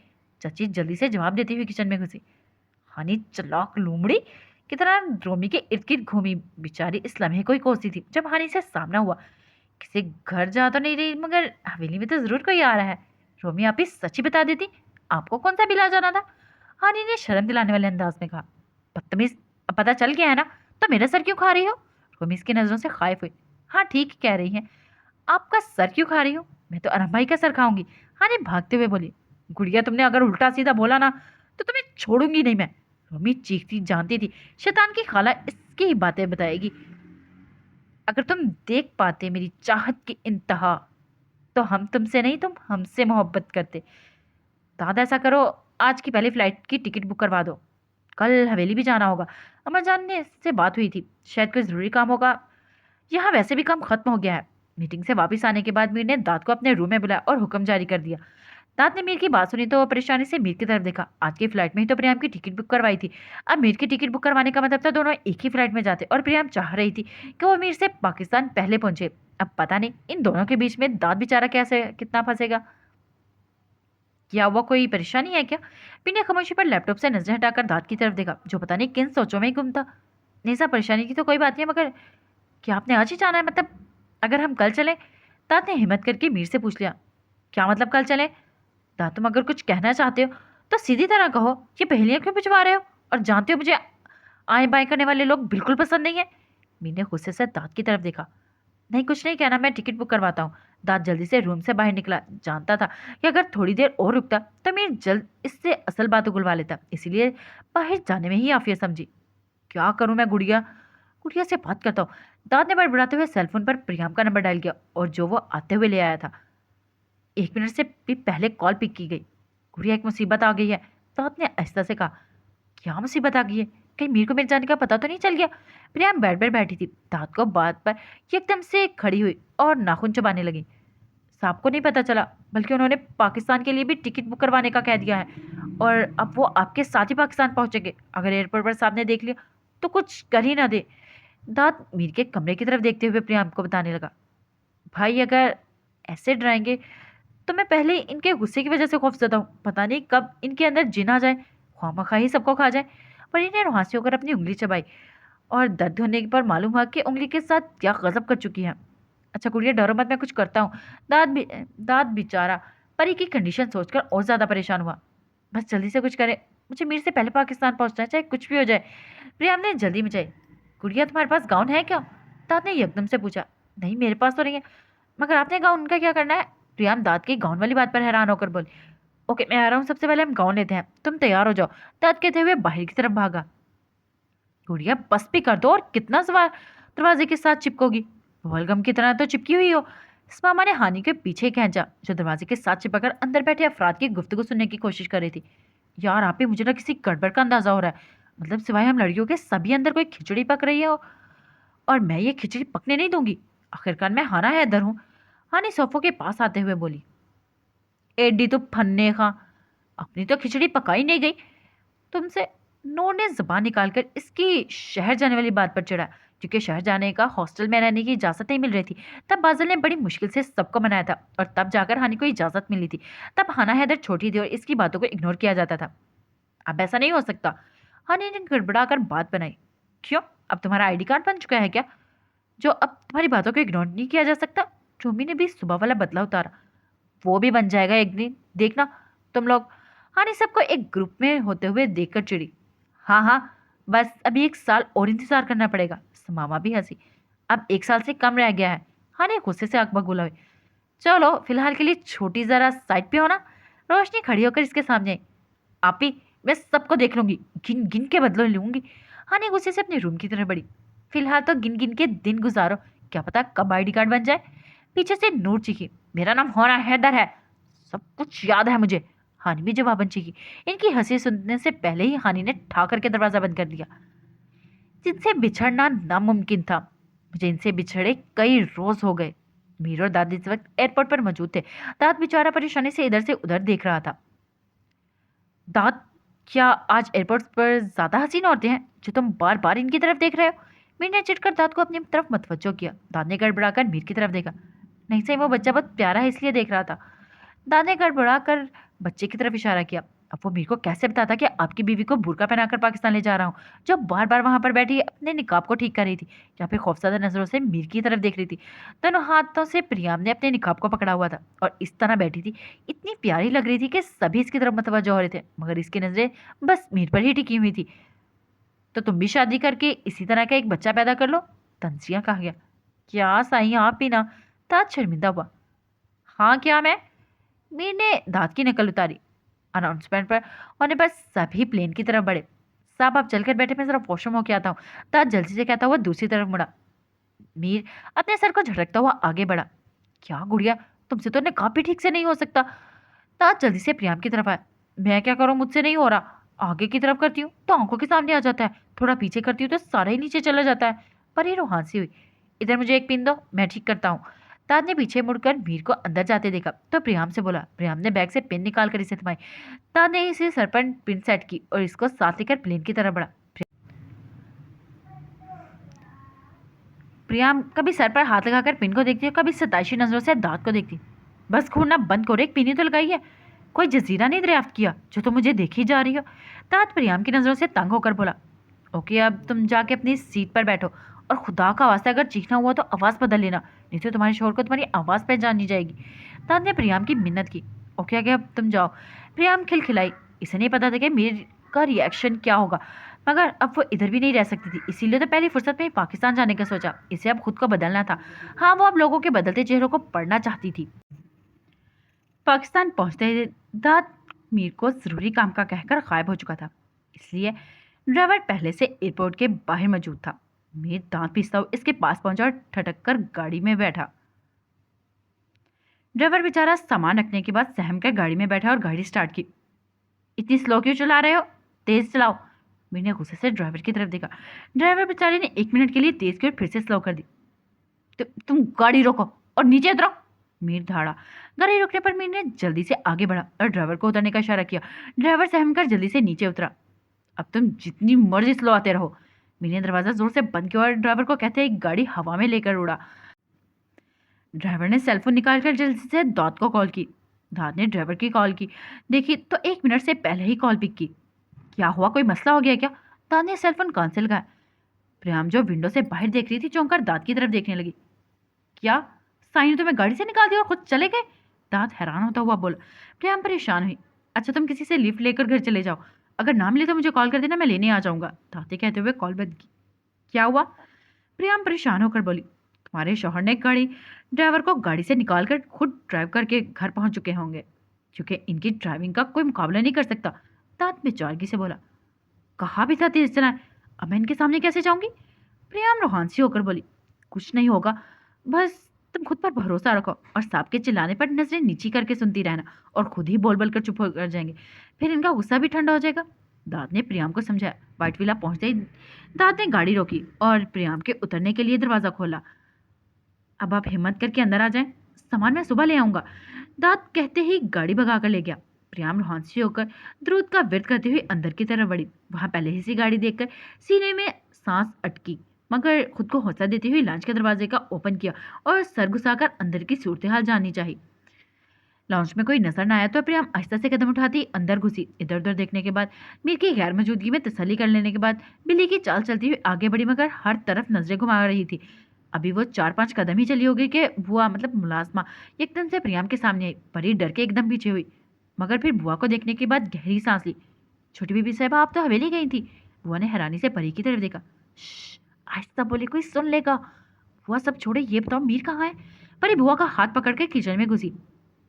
चची जल्दी से जवाब देती हुई किचन में घुसी। हानि चालाक लोमड़ी की तरह रोमी के इर्द गिर्द घूमी। बेचारी इस लम्हे को ही कोसती थी जब हानि से सामना हुआ। किसी घर जा तो नहीं रही, मगर हवेली में तो जरूर कोई आ रहा है। रोमी, आप ही सच ही बता देती, आपको कौन सा बिला जाना था? हानि ने शर्म दिलाने वाले अंदाज में कहा। बदतमीज, अब पता चल गया है ना, तो मेरा सर क्यों खा रही हो? रोमी इसकी नजरों से खाइफ हुई। हाँ ठीक कह रही हैं, आपका सर क्यों खा रही हो? मैं तो अरम भाई का सर खाऊंगी। हानि भागते हुए बोली। गुड़िया, तुमने अगर उल्टा सीधा बोला ना तो तुम्हें छोड़ूंगी नहीं मैं। रोमी चीखती, जानती थी शैतान की खाला इसकी ही बातें बताएगी। अगर तुम देख पाते मेरी चाहत की इंतहा, तो हम तुमसे नहीं, तुम हमसे मोहब्बत करते। दादा ऐसा करो, आज की पहली फ्लाइट की टिकट बुक करवा दो, कल हवेली भी जाना होगा। अमरजान ने इससे बात हुई थी, शायद कोई ज़रूरी काम होगा। यहाँ वैसे भी काम खत्म हो गया है। मीटिंग से वापस आने के बाद मीर ने दाद को अपने रूम में बुलाया और हुक्म जारी कर दिया। दाद ने मीर की बात सुनी तो परेशानी से मीर की तरफ देखा। आज की फ्लाइट में ही तो प्रियम की टिकट बुक करवाई थी। अब मीर की टिकट बुक करवाने का मतलब था दोनों एक ही फ्लाइट में जाते, और प्रियम चाह रही थी कि वो मीर से पाकिस्तान पहले पहुंचे। अब पता नहीं इन दोनों के बीच में दाद बेचारा कैसे कितना फंसेगा। क्या हुआ, कोई परेशानी है क्या? पी ने खामोशी पर लैपटॉप से नजर हटाकर दाद की तरफ देखा, जो पता नहीं किन सोचों में ही गुम था। नहीं साहब, परेशानी की तो कोई बात नहीं है, मगर क्या आपने आज ही जाना है? मतलब अगर हम कल चलें? दाद ने हिम्मत करके मीर से पूछ लिया। क्या मतलब कल चलें? दाद, तुम अगर कुछ कहना चाहते हो तो सीधी तरह कहो, ये पहेलियां क्यों बुझवा रहे हो? और जानते हो मुझे आए बाएं करने वाले लोग बिल्कुल पसंद नहीं है। मीर ने गुस्से से दाद की तरफ देखा। नहीं कुछ नहीं कहना, मैं टिकट बुक करवाता हूँ। दाद जल्दी से रूम से बाहर निकला। जानता था कि अगर थोड़ी देर और रुकता तो मीर जल्द इससे असल बात उगलवा लेता, इसीलिए बाहर जाने में ही आफियत समझी। क्या करूं मैं? गुड़िया गुड़िया से बात करता हूँ। दाद ने बड़बड़ाते हुए सेलफोन पर प्रियम का नंबर डायल किया और जो वो आते हुए ले आया था। 1 मिनट से भी पहले कॉल पिक की गई। गुड़िया, एक मुसीबत आ गई है। दाद ने आहिस्ता से कहा। क्या मुसीबत आ गई है? कहीं मीर को मेरे जाने का पता तो नहीं चल गया? प्रियम बेड पर बैठी थी। दाद को बात पर एकदम से खड़ी हुई और नाखून चबाने लगी। साहब को नहीं पता चला, बल्कि उन्होंने पाकिस्तान के लिए भी टिकट बुक करवाने का कह दिया है, और अब वो आपके साथ ही पाकिस्तान पहुंचेंगे। अगर एयरपोर्ट पर साहब ने देख लिया तो कुछ कर ही ना दे। दाद मीर के कमरे की तरफ देखते हुए प्रियम को बताने लगा। भाई अगर ऐसे डराएंगे तो मैं पहले ही इनके गुस्से की वजह से खौफजदा हूँ। पता नहीं कब इनके अंदर जिन आ जाए, ख्वामखा ही सबको खा जाए। पर इन्हें रुहासी होकर अपनी उंगली चबाई और दर्द होने पर मालूम हुआ कि उंगली के साथ क्या गजब कर चुकी है। अच्छा गुड़िया डरो मत, मैं कुछ करता हूँ। दाद बेचारा परी की कंडीशन सोचकर और ज्यादा परेशान हुआ। बस जल्दी से कुछ करे, मुझे मीर से पहले पाकिस्तान पहुंचना है, चाहे कुछ भी हो जाए। प्रियम ने जल्दी मचाई। गुड़िया तुम्हारे पास गाउन है क्या? दाद ने एकदम से पूछा। नहीं मेरे पास तो नहीं है, मगर आपने गाउन का क्या करना है? प्रियम दाद की गाउन वाली बात पर हैरान होकर बोली। ओके मैं आ रहा हूँ, सबसे पहले हम गाउन लेते हैं, तुम तैयार हो जाओ। दाद कहते हुए बाहर की तरफ भागा। गुड़िया बस भी कर दो, और कितना सवाल दरवाजे के साथ चिपकोगी? बॉलगम की तरह तो चिपकी हुई हो। मामा ने हानि के पीछे खींचा, जो दरवाजे के साथ चिपकर अंदर बैठे अफराद की गुफ्तगू सुनने की कोशिश कर रही थी। यार आप ही, मुझे ना किसी गड़बड़ का अंदाजा हो रहा है। मतलब सिवाय हम लड़कियों के सभी अंदर कोई खिचड़ी पक रही है, और मैं ये खिचड़ी पकने नहीं दूंगी। आखिरकार मैं हाना हैदर हूँ। हानी सोफो के पास आते हुए बोली। एडी तो फन्ने खा, अपनी तो खिचड़ी पकाई नहीं गई तुमसे। नूर ने जुबान निकालकर इसकी शहर जाने वाली बात पर चिढ़ा, क्योंकि शहर जाने का हॉस्टल में रहने की इजाजत नहीं मिल रही थी। तब बादल ने बड़ी मुश्किल से सबको मनाया था, और तब जाकर हानि को इजाजत मिली थी। तब हाना हैदर छोटी थी और इसकी बातों को इग्नोर किया जाता था। अब ऐसा नहीं हो सकता। हानि ने गड़बड़ाकर बात बनाई। क्यों, अब तुम्हारा आईडी कार्ड बन चुका है क्या, जो अब तुम्हारी बातों को इग्नोर नहीं किया जा सकता? चोमी ने भी सुबह वाला बदला उतारा। वो भी बन जाएगा एक दिन, देखना तुम लोग। हानि सबको एक ग्रुप में होते हुए देखकर चिड़ी। हाँ हाँ, बस अभी 1 साल और इंतजार करना पड़ेगा। मामा भी हंसी। अब 1 साल से कम रह गया है। हानि गुस्से से आंख बगुला हुई। चलो फिलहाल के लिए छोटी जरा साइड पे हो ना। रोशनी खड़ी होकर इसके सामने आई। आप ही, मैं सबको देख लूंगी, गिन गिन के बदलो लूंगी। हानि गुस्से से अपने रूम की तरफ बढ़ी। फिलहाल तो गिन गिन के दिन गुजारो, क्या पता कब आईडी कार्ड बन जाए। पीछे से नूर चीखी। मेरा नाम होना हैदर है, सब कुछ याद है मुझे। हानि भी जवाबन चीखी। इनकी हंसी सुनने से पहले ही हानि ने ठा करके दरवाजा बंद कर दिया। जिनसे बिछड़ना नामुमकिन था, मुझे इनसे बिछड़े कई रोज हो गए। मीर और दादी इस वक्त एयरपोर्ट पर मौजूद थे। दाद बेचारा परेशानी से इधर से उधर देख रहा था। दाद, क्या आज एयरपोर्ट पर ज्यादा हसीन औरतें हैं जो तुम बार बार इनकी तरफ देख रहे हो? मीर ने चिढ़कर दाद को अपनी तरफ मतवज्जो किया। दाद ने गड़बड़ाकर मीर की तरफ देखा। नहीं सही, वो बच्चा बहुत प्यारा है इसलिए देख रहा था। दाद ने गड़बड़ाकर बच्चे की तरफ इशारा किया। अब वो मीर को कैसे बताता कि आपकी बीवी को बुर्का पहनाकर पाकिस्तान ले जा रहा हूँ, जो बार बार वहां पर बैठी अपने निकाब को ठीक कर रही थी, या फिर खौफजदा नजरों से मीर की तरफ देख रही थी। दोनों हाथों से प्रियाम ने अपने निकाब को पकड़ा हुआ था और इस तरह बैठी थी, इतनी प्यारी लग रही थी कि सभी इसकी तरफ मतवज्जो हो रहे थे, मगर इसकी नजरें बस मीर पर ही टिकी हुई थी। तो तुम भी शादी करके इसी तरह का एक बच्चा पैदा कर लो, तंजिया कहा गया। क्या साईं, आप ही ना। ताज शर्मिंदा हुआ। हाँ क्या मैं? मीर ने दांत की नकल उतारी। अनाउंसमेंट पर होने पर सभी प्लेन की तरफ बढ़े। साहब आप चलकर बैठे, मैं जरा वॉशरूम होके आता हूँ। दांत जल्दी से कहता हुआ दूसरी तरफ मुड़ा। मीर अपने सर को झटकता हुआ आगे बढ़ा। क्या गुड़िया, तुमसे तो निकाह भी ठीक से नहीं हो सकता। दांत जल्दी से प्रियाम की तरफ आया। मैं क्या करूँ, मुझसे नहीं हो रहा। आगे की तरफ करती हूँ तो आंखों के सामने आ जाता है, थोड़ा पीछे करती हूँ तो सारा ही नीचे चला जाता है। पर हीरो हंसी हुई। इधर मुझे एक पिन दो, मैं ठीक करता हूँ। दाद ने पीछे मुड़कर मीर को अंदर जाते देखा तो प्रियाम से बोला। प्रियाम ने बैग से पेन निकाल कर इसे थमाई। दाद ने इसे सर पर पिन सेट की और इसको साथ लेकर प्लेन की तरफ बढ़ा। प्रियाम कभी सर पर हाथ लगाकर पिन को देखती और कभी सताइशी नजरों से दाद को देखती। बस घूरना बंद करो, एक पिन ही तो लगाई है, कोई जजीरा नहीं दरियाफ्त किया जो तुम मुझे देखी जा रही हो। दाद प्रियाम की नजरों से तंग होकर बोला। ओके अब तुम जाके अपनी सीट पर बैठो, और खुदा का वास्ता अगर चीखना हुआ तो आवाज़ बदल लेना, नहीं तो तुम्हारे शोर को तुम्हारी आवाज़ पहचानी जाएगी। दाद ने प्रियाम की मिन्नत की। ओके आगे अब तुम जाओ। प्रियाम खिलखिलाई। इसे नहीं पता था कि मेरे का रिएक्शन क्या होगा, मगर अब वो इधर भी नहीं रह सकती थी, इसीलिए तो पहली फुर्सत में ही पाकिस्तान जाने का सोचा। इसे अब खुद को बदलना था। हाँ, वो अब लोगों के बदलते चेहरों को पढ़ना चाहती थी। पाकिस्तान पहुंचते ही दाद मीर को जरूरी काम का कहकर गायब हो चुका था, इसलिए ड्राइवर पहले से एयरपोर्ट के बाहर मौजूद था। मीर दांत पीसता हुआ इसके पास पहुंचा और ठटक कर गाड़ी में बैठा। ड्राइवर बेचारा सामान रखने के बाद सहम कर गाड़ी में बैठा और गाड़ी स्टार्ट की। इतनी स्लो क्यों चला रहे हो, तेज चलाओ। मीर ने गुस्से से ड्राइवर की तरफ देखा। ड्राइवर बेचारे ने 1 मिनट के लिए तेज की और फिर से स्लो कर दी। तुम गाड़ी रोको और नीचे उतरो। मीर धाड़ा। गाड़ी रुकने पर मीर ने जल्दी से आगे बढ़ा और ड्राइवर को उतरने का इशारा किया। ड्राइवर सहम कर जल्दी से नीचे उतरा। अब तुम जितनी मर्जी स्लो आते रहो। मीर ने दरवाजा जोर से बंद किया और ड्राइवर को कहते ही गाड़ी हवा में लेकर उड़ा। ड्राइवर ने सेलफोन निकालकर जल्दी से दाद को कॉल की। दाद ने ड्राइवर की कॉल की देखी तो 1 मिनट से पहले ही कॉल पिक की। क्या हुआ, कोई मसला हो गया क्या? दाद ने सेलफोन कान से लगाया। प्रियाम जो विंडो से बाहर देख रही थी चौंक कर दाद की तरफ देखने लगी। क्या, साई ने तुम्हें गाड़ी से निकाल दिया और खुद चले गए? दाद हैरान होता हुआ बोला। प्रियाम परेशान हुई। अच्छा, तुम किसी से लिफ्ट लेकर घर चले जाओ, अगर ना मिले तो मुझे कॉल कर देना, मैं लेने आ जाऊंगा, दाद ने कहते हुए कॉल बंद की। क्या हुआ? प्रियाम परेशान होकर बोली। तुम्हारे शौहर ने गाड़ी ड्राइवर को गाड़ी से निकालकर खुद ड्राइव करके घर पहुंच चुके होंगे, क्योंकि इनकी ड्राइविंग का कोई मुकाबला नहीं कर सकता, दाद बेचारगी से बोला। कहा भी था तेज चलाएं, अब मैं इनके सामने कैसे जाऊंगी? प्रियाम रोहानसी होकर बोली। कुछ नहीं होगा, बस तुम खुद पर भरोसा रखो और सांप के चिल्लाने पर नजरें नीची करके सुनती रहना, और खुद ही बोल बोल कर चुप हो कर जाएंगे, फिर इनका गुस्सा भी ठंडा हो जाएगा, दाद ने प्रियाम को समझाया। व्हाइट विला पहुंचते ही दाद ने गाड़ी रोकी और प्रियाम के उतरने के लिए दरवाजा खोला। अब आप हिम्मत करके अंदर आ जाएं, सामान मैं सुबह ले आऊंगा, दाद कहते ही गाड़ी भगाकर ले गया। प्रियाम रोहांसी होकर द्रुत का विरत करते हुए अंदर की तरफ बढ़ी। वहां पहले ही सी गाड़ी देखकर सीने में सांस अटकी, मगर खुद को हौसला देते हुए लॉन्च के दरवाजे का ओपन किया और सर घुसाकर अंदर की सूरत हाल जाननी चाहिए। लॉन्च में कोई नजर न आया तो प्रियाम आहिस्ता से कदम उठाती अंदर घुसी। इधर उधर देखने के बाद, मीर की गैर मौजूदगी में तसल्ली कर लेने के बाद बिल्ली की चाल चलती हुई आगे बढ़ी, मगर हर तरफ नजरें घुमा रही थी। अभी वो 4-5 कदम ही चली होगी कि बुआ मतलब मुलाजमा एकदम से प्रियाम के सामने आई। परी डर के एकदम पीछे हुई, मगर फिर बुआ को देखने के बाद गहरी सांस ली। छोटी बीबी साहबा, आप तो हवेली गई थी। बुआ ने हैरानी से परी की तरफ देखा। श्श, आहिस्ता बोली, कोई सुन लेगा। बुआ सब छोड़े, ये बताओ मीर कहाँ है? परी बुआ का हाथ पकड़कर किचन में घुसी।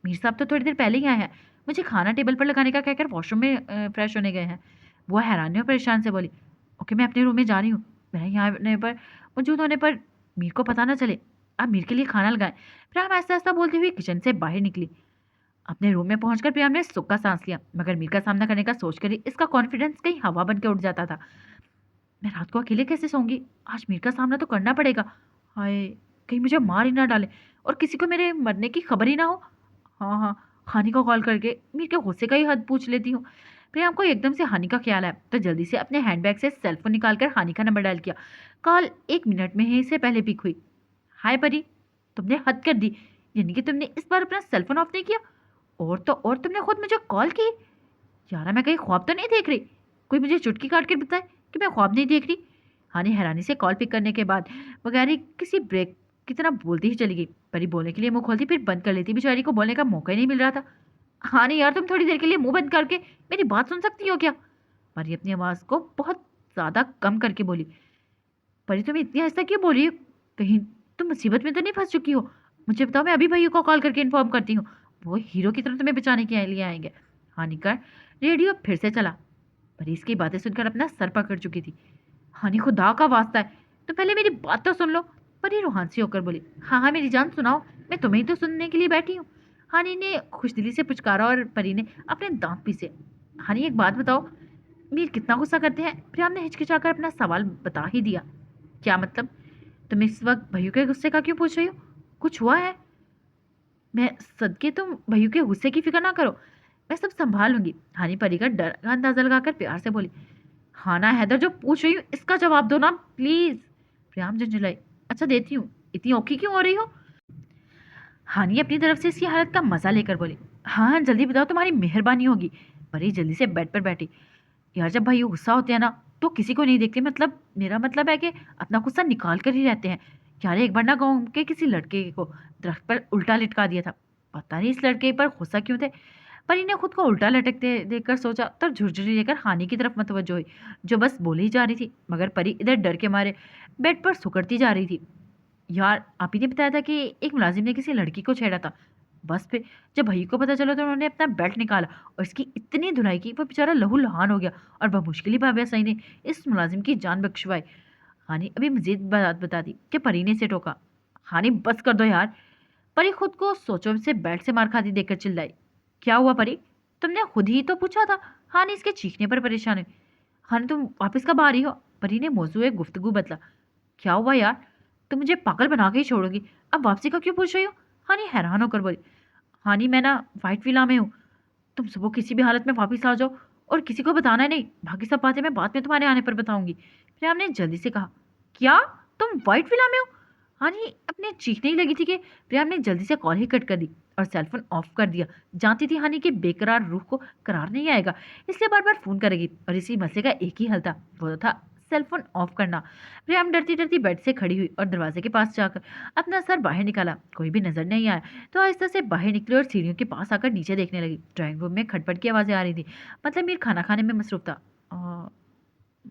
मीर साहब तो थोड़ी देर पहले ही आए हैं, मुझे खाना टेबल पर लगाने का कहकर वॉशरूम में फ्रेश होने गए हैं। बुआ हैरानी और परेशान से बोली। ओके, मैं अपने रूम में जा रही हूँ, मेरे यहाँ आने पर मौजूद होने पर मीर को पता ना चले, आप मीर के लिए खाना लगाएं। प्रियाम ऐसा ऐसा बोलती हुई किचन से बाहर निकली। अपने रूम में पहुंचकर प्रियाम ने सुख का सांस लिया, मगर मीर का सामना करने का सोचकर ही इसका कॉन्फिडेंस कहीं हवा बन के उड़ जाता था। मैं रात को अकेले कैसे सोऊंगी? आज मीर का सामना तो करना पड़ेगा। हाय, कहीं मुझे मार ही ना डाले और किसी को मेरे मरने की खबर ही ना हो। हाँ हाँ, हानि को कॉल करके मीर के गुस्से का ही हद पूछ लेती हूँ। प्रियाम को एकदम से हानि का ख्याल आया तो जल्दी से अपने हैंडबैग से सेलफोन निकालकर हानि का नंबर डायल किया। कॉल 1 मिनट में ही से पहले पिक हुई। हाय परी, तुमने हद कर दी, यानी कि तुमने इस बार अपना सेलफोन ऑफ नहीं किया, और तो और तुमने खुद मुझे कॉल की। यारा, मैं कहीं ख्वाब तो नहीं देख रही? कोई मुझे चुटकी काट कर बताए कि मैं ख्वाब नहीं देख रही। हानि हैरानी से कॉल पिक करने के बाद बगैर ही किसी ब्रेक की तरह बोलती ही चली गई। परी बोलने के लिए मुंह खोलती फिर बंद कर लेती, बेचारी को बोलने का मौका ही नहीं मिल रहा था। हानि यार, तुम थोड़ी देर के लिए मुंह बंद करके मेरी बात सुन सकती हो क्या? परी अपनी आवाज को बहुत ज्यादा कम करके बोली। परी, तुम इतनी आहिस्ता क्यों बोल रही हो? कहीं तुम मुसीबत में तो नहीं फंस चुकी हो? मुझे बताओ, मैं अभी भैया को कॉल करके इन्फॉर्म करती हूँ, वो हीरो की तरह तुम्हें बचाने के लिए आएंगे। हानि का रेडियो फिर से चला। परी इसकी बातें सुनकर अपना सर पकड़ चुकी थी। हानि, खुदा का वास्ता है, तो पहले मेरी बात तो सुन लो। परी रोहानसी होकर बोली। हाँ हाँ मेरी जान, सुनाओ, मैं तुम्हें ही तो सुनने के लिए बैठी हूँ। हानि ने खुशदिली से पुचकारा और परी ने अपने दांत पीसे। हानि, एक बात बताओ, मीर कितना गुस्सा करते हैं? प्रियाम ने हिचकिचाकर अपना सवाल बता ही दिया। क्या मतलब? तुम इस वक्त भैयू के गुस्से का क्यों पूछ रही हो? कुछ हुआ है? मैं सदके, तुम भैयू के गुस्से की फिक्र ना करो, मैं सब संभाल लूंगी। हानि परी का डर का अंदाजा लगाकर प्यार से बोली। हाँ ना हैदर, जो पूछ रही हूँ इसका जवाब दो ना प्लीज। प्रियाम झुंझुलाई। अच्छा देती हूँ, इतनी औखी क्यों हो रही हो? हानि अपनी तरफ से इसकी हालत का मजा लेकर बोली। हाँ हाँ जल्दी बताओ, तुम्हारी मेहरबानी होगी। परी जल्दी से बेड पर बैठी। यार, जब भाई गुस्सा होते हैं ना तो किसी को नहीं देखते, मतलब मेरा मतलब है कि अपना गुस्सा निकाल कर ही रहते हैं। यार, एक बार ना गाँव के किसी लड़के को दरख्त पर उल्टा लटका दिया था, पता नहीं इस लड़के पर गुस्सा क्यों थे। परी ने खुद को उल्टा लटकते देखकर सोचा तो झुरझुरी लेकर हानि की तरफ मतवज्जो हुई, जो बस बोली ही जा रही थी, मगर परी इधर डर के मारे बेड पर सुकड़ती जा रही थी। यार, आप ही ने बताया था कि एक मुलाजिम ने किसी लड़की को छेड़ा था। बस फिर जब भैया को पता चला तो उन्होंने अपना बेल्ट निकाला और इसकी इतनी धुलाई की वो बेचारा लहू लहान हो गया, और बमुश्किल ही भाविया सही ने इस मुलाजिम की जान बख्शवाई। हानि अभी मजीद बात बता दी कि परी ने से टोका। हानि, बस कर दो यार। परी खुद को सोचो से बेल्ट से मार खाती देखकर चिल्लाई। क्या हुआ परी, तुमने खुद ही तो पूछा था। हानि इसके चीखने पर परेशान है। हानि, तुम वापस कब आ रही हो? परी ने मौजूद गुफ्तगू बदला। क्या हुआ यार, तुम मुझे पागल बना के ही छोड़ोगी, अब वापसी का क्यों पूछ रही हो? हानि हैरान होकर बोली। हानि, मैं ना व्हाइट विला में हूँ, तुम सुबह किसी भी हालत में वापस आ जाओ और किसी को बताना नहीं, बाकी सब बातें मैं बाद में तुम्हारे आने पर बताऊंगी। प्रियाम ने जल्दी से कहा। क्या, तुम व्हाइट विला में हो? हानि अपने चीखने ही लगी थी कि प्रियम ने जल्दी से कॉल ही कट कर दी और सेलफोन ऑफ कर दिया। जानती थी हानि के बेकरार रूह को करार नहीं आएगा, इसलिए बार बार फोन करेगी और इसी मसले का एक ही हल था, वो था सेलफोन ऑफ करना। प्रियम डरती डरती बेड से खड़ी हुई और दरवाजे के पास जाकर अपना सर बाहर निकाला। कोई भी नजर नहीं आया तो आहिस्ता से बाहर निकली और सीढ़ियों के पास आकर नीचे देखने लगी। ड्राइंग रूम में खटपट की आवाजें आ रही थी, मतलब मीर खाना खाने में मसरूफ था।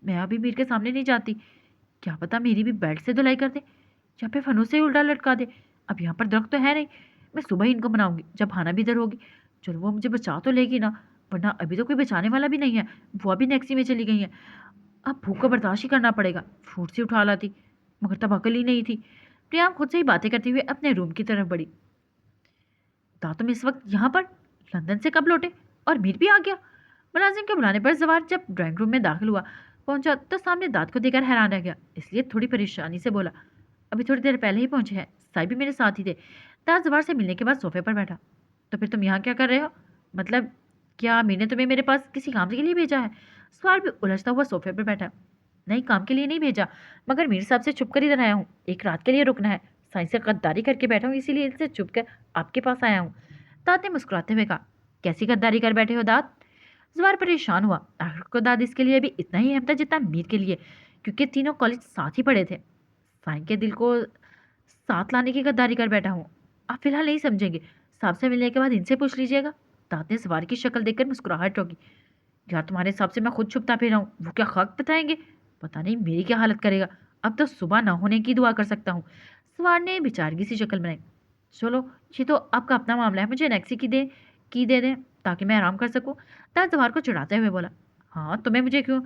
मैं अभी मीर के सामने नहीं जाती, क्या पता मेरी भी बेड से धुलाई कर दे या फिर फनों से उल्टा लटका दे। अब यहाँ पर दरख्त तो है नहीं, मैं सुबह ही इनको बनाऊंगी जब हाना भी इधर होगी। चलो वो मुझे बचा तो लेगी ना, वरना अभी तो कोई बचाने वाला भी नहीं है। वो अभी नेक्सी में चली गई है, अब भूख को बर्दाश्त ही करना पड़ेगा। फ्रूट से उठा लाती, मगर तब अकल ही नहीं थी। प्रिया खुद से ही बातें करते हुए अपने रूम की तरफ बढ़ी। तुम इस वक्त यहाँ पर, लंदन से कब लौटे और मीर भी आ गया? मुलाजिम के बुलाने पर जवार जब ड्राइंग रूम में दाखिल हुआ पहुंचा तो सामने दाद को देखकर हैरान रह गया, इसलिए थोड़ी परेशानी से बोला, अभी थोड़ी देर पहले ही पहुंचे हैं, साई भी मेरे साथ ही थे। दाद जवार से मिलने के बाद सोफे पर बैठा। तो फिर तुम यहाँ क्या कर रहे हो? मतलब क्या मीर ने तुम्हें मेरे पास किसी काम के लिए भेजा है? सवार भी उलझता हुआ सोफे पर बैठा। नहीं, काम के लिए नहीं भेजा, मगर मीर साहब से छुप कर इधर आया हूँ, एक रात के लिए रुकना है। साई से गद्दारी करके बैठा हूँ, इसीलिए इनसे छुप कर आपके पास आया हूँ। दाद ने मुस्कुराते हुए कहा, कैसी गद्दारी कर बैठे हो दाद? जवार परेशान हुआ। आखिर को दाद इसके लिए भी इतना ही अहम था जितना मीर के लिए, क्योंकि तीनों कॉलेज साथ ही पढ़े थे। साई के दिल को साथ लाने की गद्दारी कर बैठा हूँ। आप फिलहाल नहीं समझेंगे, साहब से मिलने के बाद इनसे पूछ लीजिएगा। दाद ने सवार की शक्ल देखकर मुस्कुराहट होगी। यार तुम्हारे हिसाब से मैं खुद छुपता फिर हूँ, वो क्या हक बताएंगे? पता नहीं मेरी क्या हालत करेगा। अब तो सुबह ना होने की दुआ कर सकता हूँ। सवार ने बेचारगी सी शक्ल बनाई। चलो ये तो आपका अपना मामला है, मुझे नेक्सी की दे दें ताकि मैं आराम कर सकूं। ताज जवाहर को चिढ़ाते हुए बोला, हाँ तुम्हें मुझे क्यों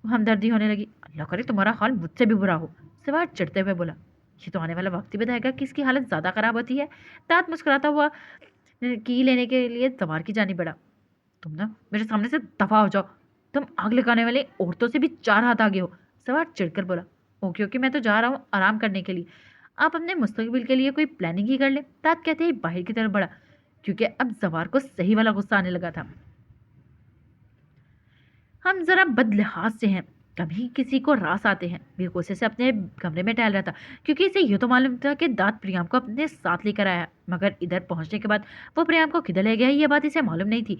हमदर्दी होने लगी? अल्लाह करे तुम्हारा हाल मुझसे भी बुरा हो। सवार चिढ़ते हुए बोला, ये तो आने वाला वक्त ही बताएगा कि इसकी हालत ज्यादा खराब होती है। ताज मुस्कुराता हुआ की लेने के लिए सवार की जानी बढ़ा। तुम ना मेरे सामने से दफा हो जाओ, तुम आग लगाने वाले औरतों से भी 4 हाथ आगे हो। सवार चिढ़कर बोला, ओके ओके मैं तो जा रहा हूँ आराम करने के लिए, आप अपने मुस्तकबिल के लिए कोई प्लानिंग ही कर ले। तात कहते ही बाहर की तरफ बढ़ा, क्योंकि अब जवार को सही वाला गुस्सा आने लगा था। हम जरा बदलिहाज से हैं, कभी किसी को रास आते हैं। वीर गुस्से से अपने कमरे में टहल रहा था, क्योंकि इसे यह तो मालूम था कि दाद प्रियाम को अपने साथ लेकर आया है, मगर इधर पहुंचने के बाद वो प्रियाम को किधर ले गया ये बात इसे मालूम नहीं थी।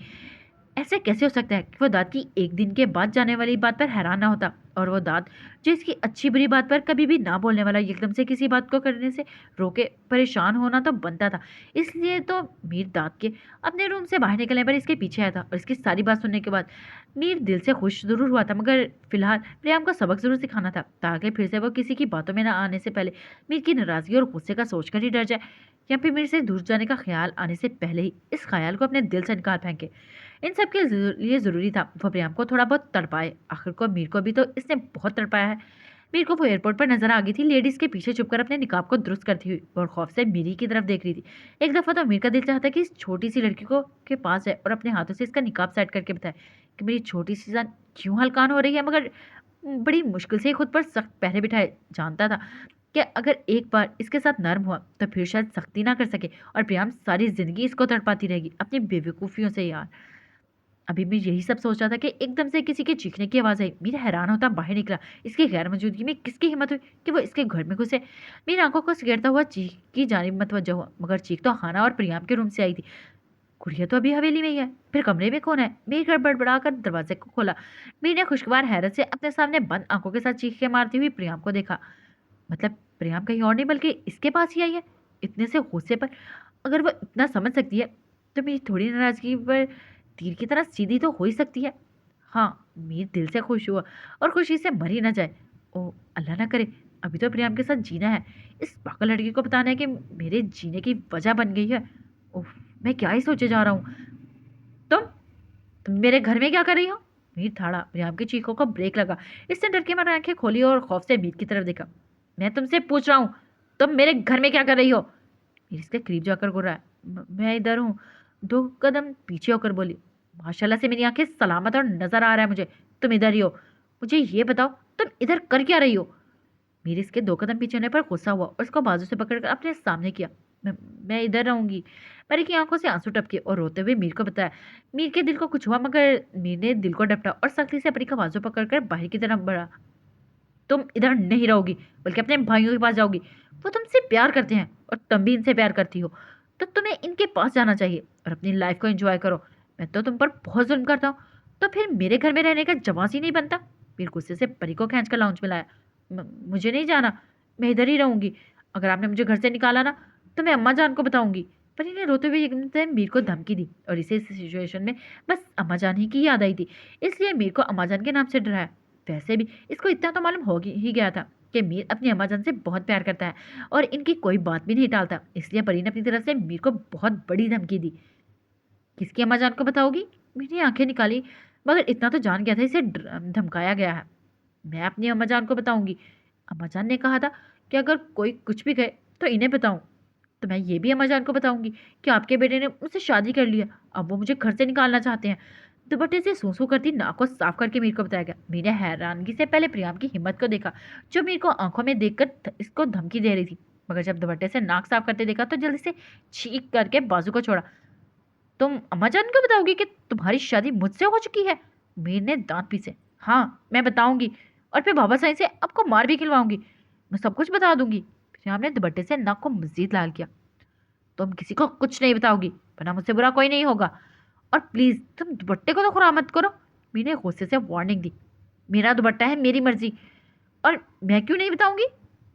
ऐसे कैसे हो सकता है कि वो दाद की एक दिन के बाद जाने वाली बात पर हैरान ना होता, और वो दाद जो इसकी अच्छी बुरी बात पर कभी भी ना बोलने वाला एकदम से किसी बात को करने से रोके परेशान होना तो बनता था। इसलिए तो मीर दाद के अपने रूम से बाहर निकलने पर इसके पीछे आया था, और इसकी सारी बात सुनने के बाद मीर दिल से खुश जरूर हुआ था, मगर फिलहाल प्रियम को सबक जरूर सिखाना था, ताकि फिर से वो किसी की बातों में ना आने से पहले मीर की नाराजगी और गुस्से का सोचकर ही डर जाए, या फिर मेरे से दूर जाने का ख्याल आने से पहले ही इस ख्याल को अपने दिल से निकाल फेंके। इन सब के लिए ज़रूरी था वो प्रियम को थोड़ा बहुत तड़पाए। आखिर को मीर को भी तो इसने बहुत तड़पाया है। मीर को वो एयरपोर्ट पर नजर आ गई थी, लेडीज के पीछे छुपकर अपने निकाब को दुरुस्त करती हुई, और खौफ से मीरी की तरफ देख रही थी। एक दफा तो मीर का दिल चाहता कि इस छोटी सी लड़की को के पास जाए और अपने हाथों से इसका निकाब सेट करके बताए कि मेरी छोटी सी जान क्यों हल्कान हो रही है, मगर बड़ी मुश्किल से खुद पर सख्त पहरे बिठाए। जानता था कि अगर एक बार इसके साथ नर्म हुआ तो फिर शायद सख्ती ना कर सके, और प्रियम सारी जिंदगी इसको तड़पाती रहेगी अपनी बेवकूफ़ियों से। यार अभी मैं यही सब सोच रहा था कि एकदम से किसी के चीखने की आवाज़ आई। मीरा हैरान होता बाहर निकला। इसकी गैर मौजूदगी में किसकी हिम्मत हुई कि वो इसके घर में घुसे? मेरी आंखों को सिगरता हुआ चीख की जानिब मतवज्जा हुआ, मगर चीख तो हाना और प्रियाम के रूम से आई थी। गुड़िया तो अभी हवेली में ही है, फिर कमरे में कौन है? मीर गड़बड़ा कर दरवाजे को खोला। मीर ने खुशगवार हैरत से अपने सामने बंद आंखों के साथ चीखें मारती हुई प्रियाम को देखा। मतलब प्रियाम कहीं और नहीं बल्कि इसके पास ही आई है, इतने से गुस्से पर। अगर वो इतना समझ सकती है तो मेरी थोड़ी नाराजगी पर तीर की तरह सीधी तो हो ही सकती है। हाँ, मीर दिल से खुश हुआ और खुशी से मर ही ना जाए। ओ अल्लाह ना करे, अभी तो प्रियम के साथ जीना है, इस पागल लड़की को बताना है कि मेरे जीने की वजह बन गई है। ओह, मैं क्या ही सोचे जा रहा हूँ। तुम तुम मेरे घर में क्या कर रही हो? मीर थाड़ा। प्रियम की चीखों को ब्रेक लगा। इसने डर के मारे आंखें खोली और खौफ से मीर की तरफ देखा। मैं तुमसे पूछ रहा हूँ, तुम मेरे घर में क्या कर रही हो? मीर इसके करीब जाकर गुर्रा है। मैं इधर हूँ। 2 कदम पीछे होकर बोली। माशाल्लाह से मेरी आंखें सलामत और नजर आ रहा है मुझे तुम इधर ही हो। मुझे ये बताओ तुम इधर कर क्या रही हो? मीर इसके 2 कदम पीछे होने पर गुस्सा हुआ और उसको बाजू से पकड़कर अपने सामने किया। मैं इधर रहूंगी। परी की आंखों से आंसू टपके और रोते हुए मीर को बताया। मीर के दिल को कुछ हुआ, मगर मीर ने दिल को डपटा और सख्ती से परी का बाजू पकड़कर बाहर की तरफ बढ़ा। तुम इधर नहीं रहोगी बल्कि अपने भाइयों के पास जाओगी। वो तुमसे प्यार करते हैं और तुम भी इनसे प्यार करती हो, तो तुम्हें इनके पास जाना चाहिए और अपनी लाइफ को एंजॉय करो। मैं तो तुम पर बहुत जुल्म करता हूँ, तो फिर मेरे घर में रहने का जवाब ही नहीं बनता। फिर गुस्से से परी को खींच कर लाउंज में लाया। मुझे नहीं जाना, मैं इधर ही रहूंगी। अगर आपने मुझे घर से निकाला ना, तो मैं अम्मा जान को बताऊंगी। परी ने रोते हुए एकदम मीर को धमकी दी और इसे इस सिचुएशन में बस अम्मा जान ही की याद आई थी, इसलिए मीर को अम्मा जान के नाम से डराया। वैसे भी इसको इतना तो मालूम हो ही गया था कि मीर अपनी अम्मा जान से बहुत प्यार करता है और इनकी कोई बात भी नहीं टालता, इसलिए परी ने अपनी तरफ से मीर को बहुत बड़ी धमकी दी। किसकी अम्मा जान को बताओगी? मेरी आंखें निकाली, मगर इतना तो जान गया था इसे धमकाया गया है। मैं अपनी अम्मा जान को बताऊंगी। अम्मा जान ने कहा था कि अगर कोई कुछ भी कहे तो इन्हें बताऊं। तो मैं ये भी अम्मा जान को बताऊंगी कि आपके बेटे ने मुझसे शादी कर लिया, अब वो मुझे घर से निकालना चाहते हैं। दुपट्टे से सूसू करती नाक को साफ करके मीर को बताया गया। मीर ने हैरानगी से पहले प्रियाम की हिम्मत को देखा, जो मीर को आंखों में देखकर इसको धमकी दे रही थी, मगर जब दुपट्टे से नाक साफ करते देखा तो जल्दी से चीख करके बाजू को छोड़ा। तुम अम्मा जान को बताओगी कि तुम्हारी शादी मुझसे हो चुकी है? मीर ने दांत पीसे। हाँ, मैं बताऊंगी, और फिर बाबा साईं से आपको मार भी खिलवाऊंगी। मैं सब कुछ बता दूंगी। प्रियाम ने दुपट्टे से नाक को मजीद लाल किया। तुम किसी को कुछ नहीं बताओगी, वरना मुझसे बुरा कोई नहीं होगा। और प्लीज तुम दुपट्टे को तो खुरा मत करो। मीर ने गुस्से से वार्निंग दी। मेरा दुपट्टा है, मेरी मर्जी, और मैं क्यों नहीं बताऊंगी?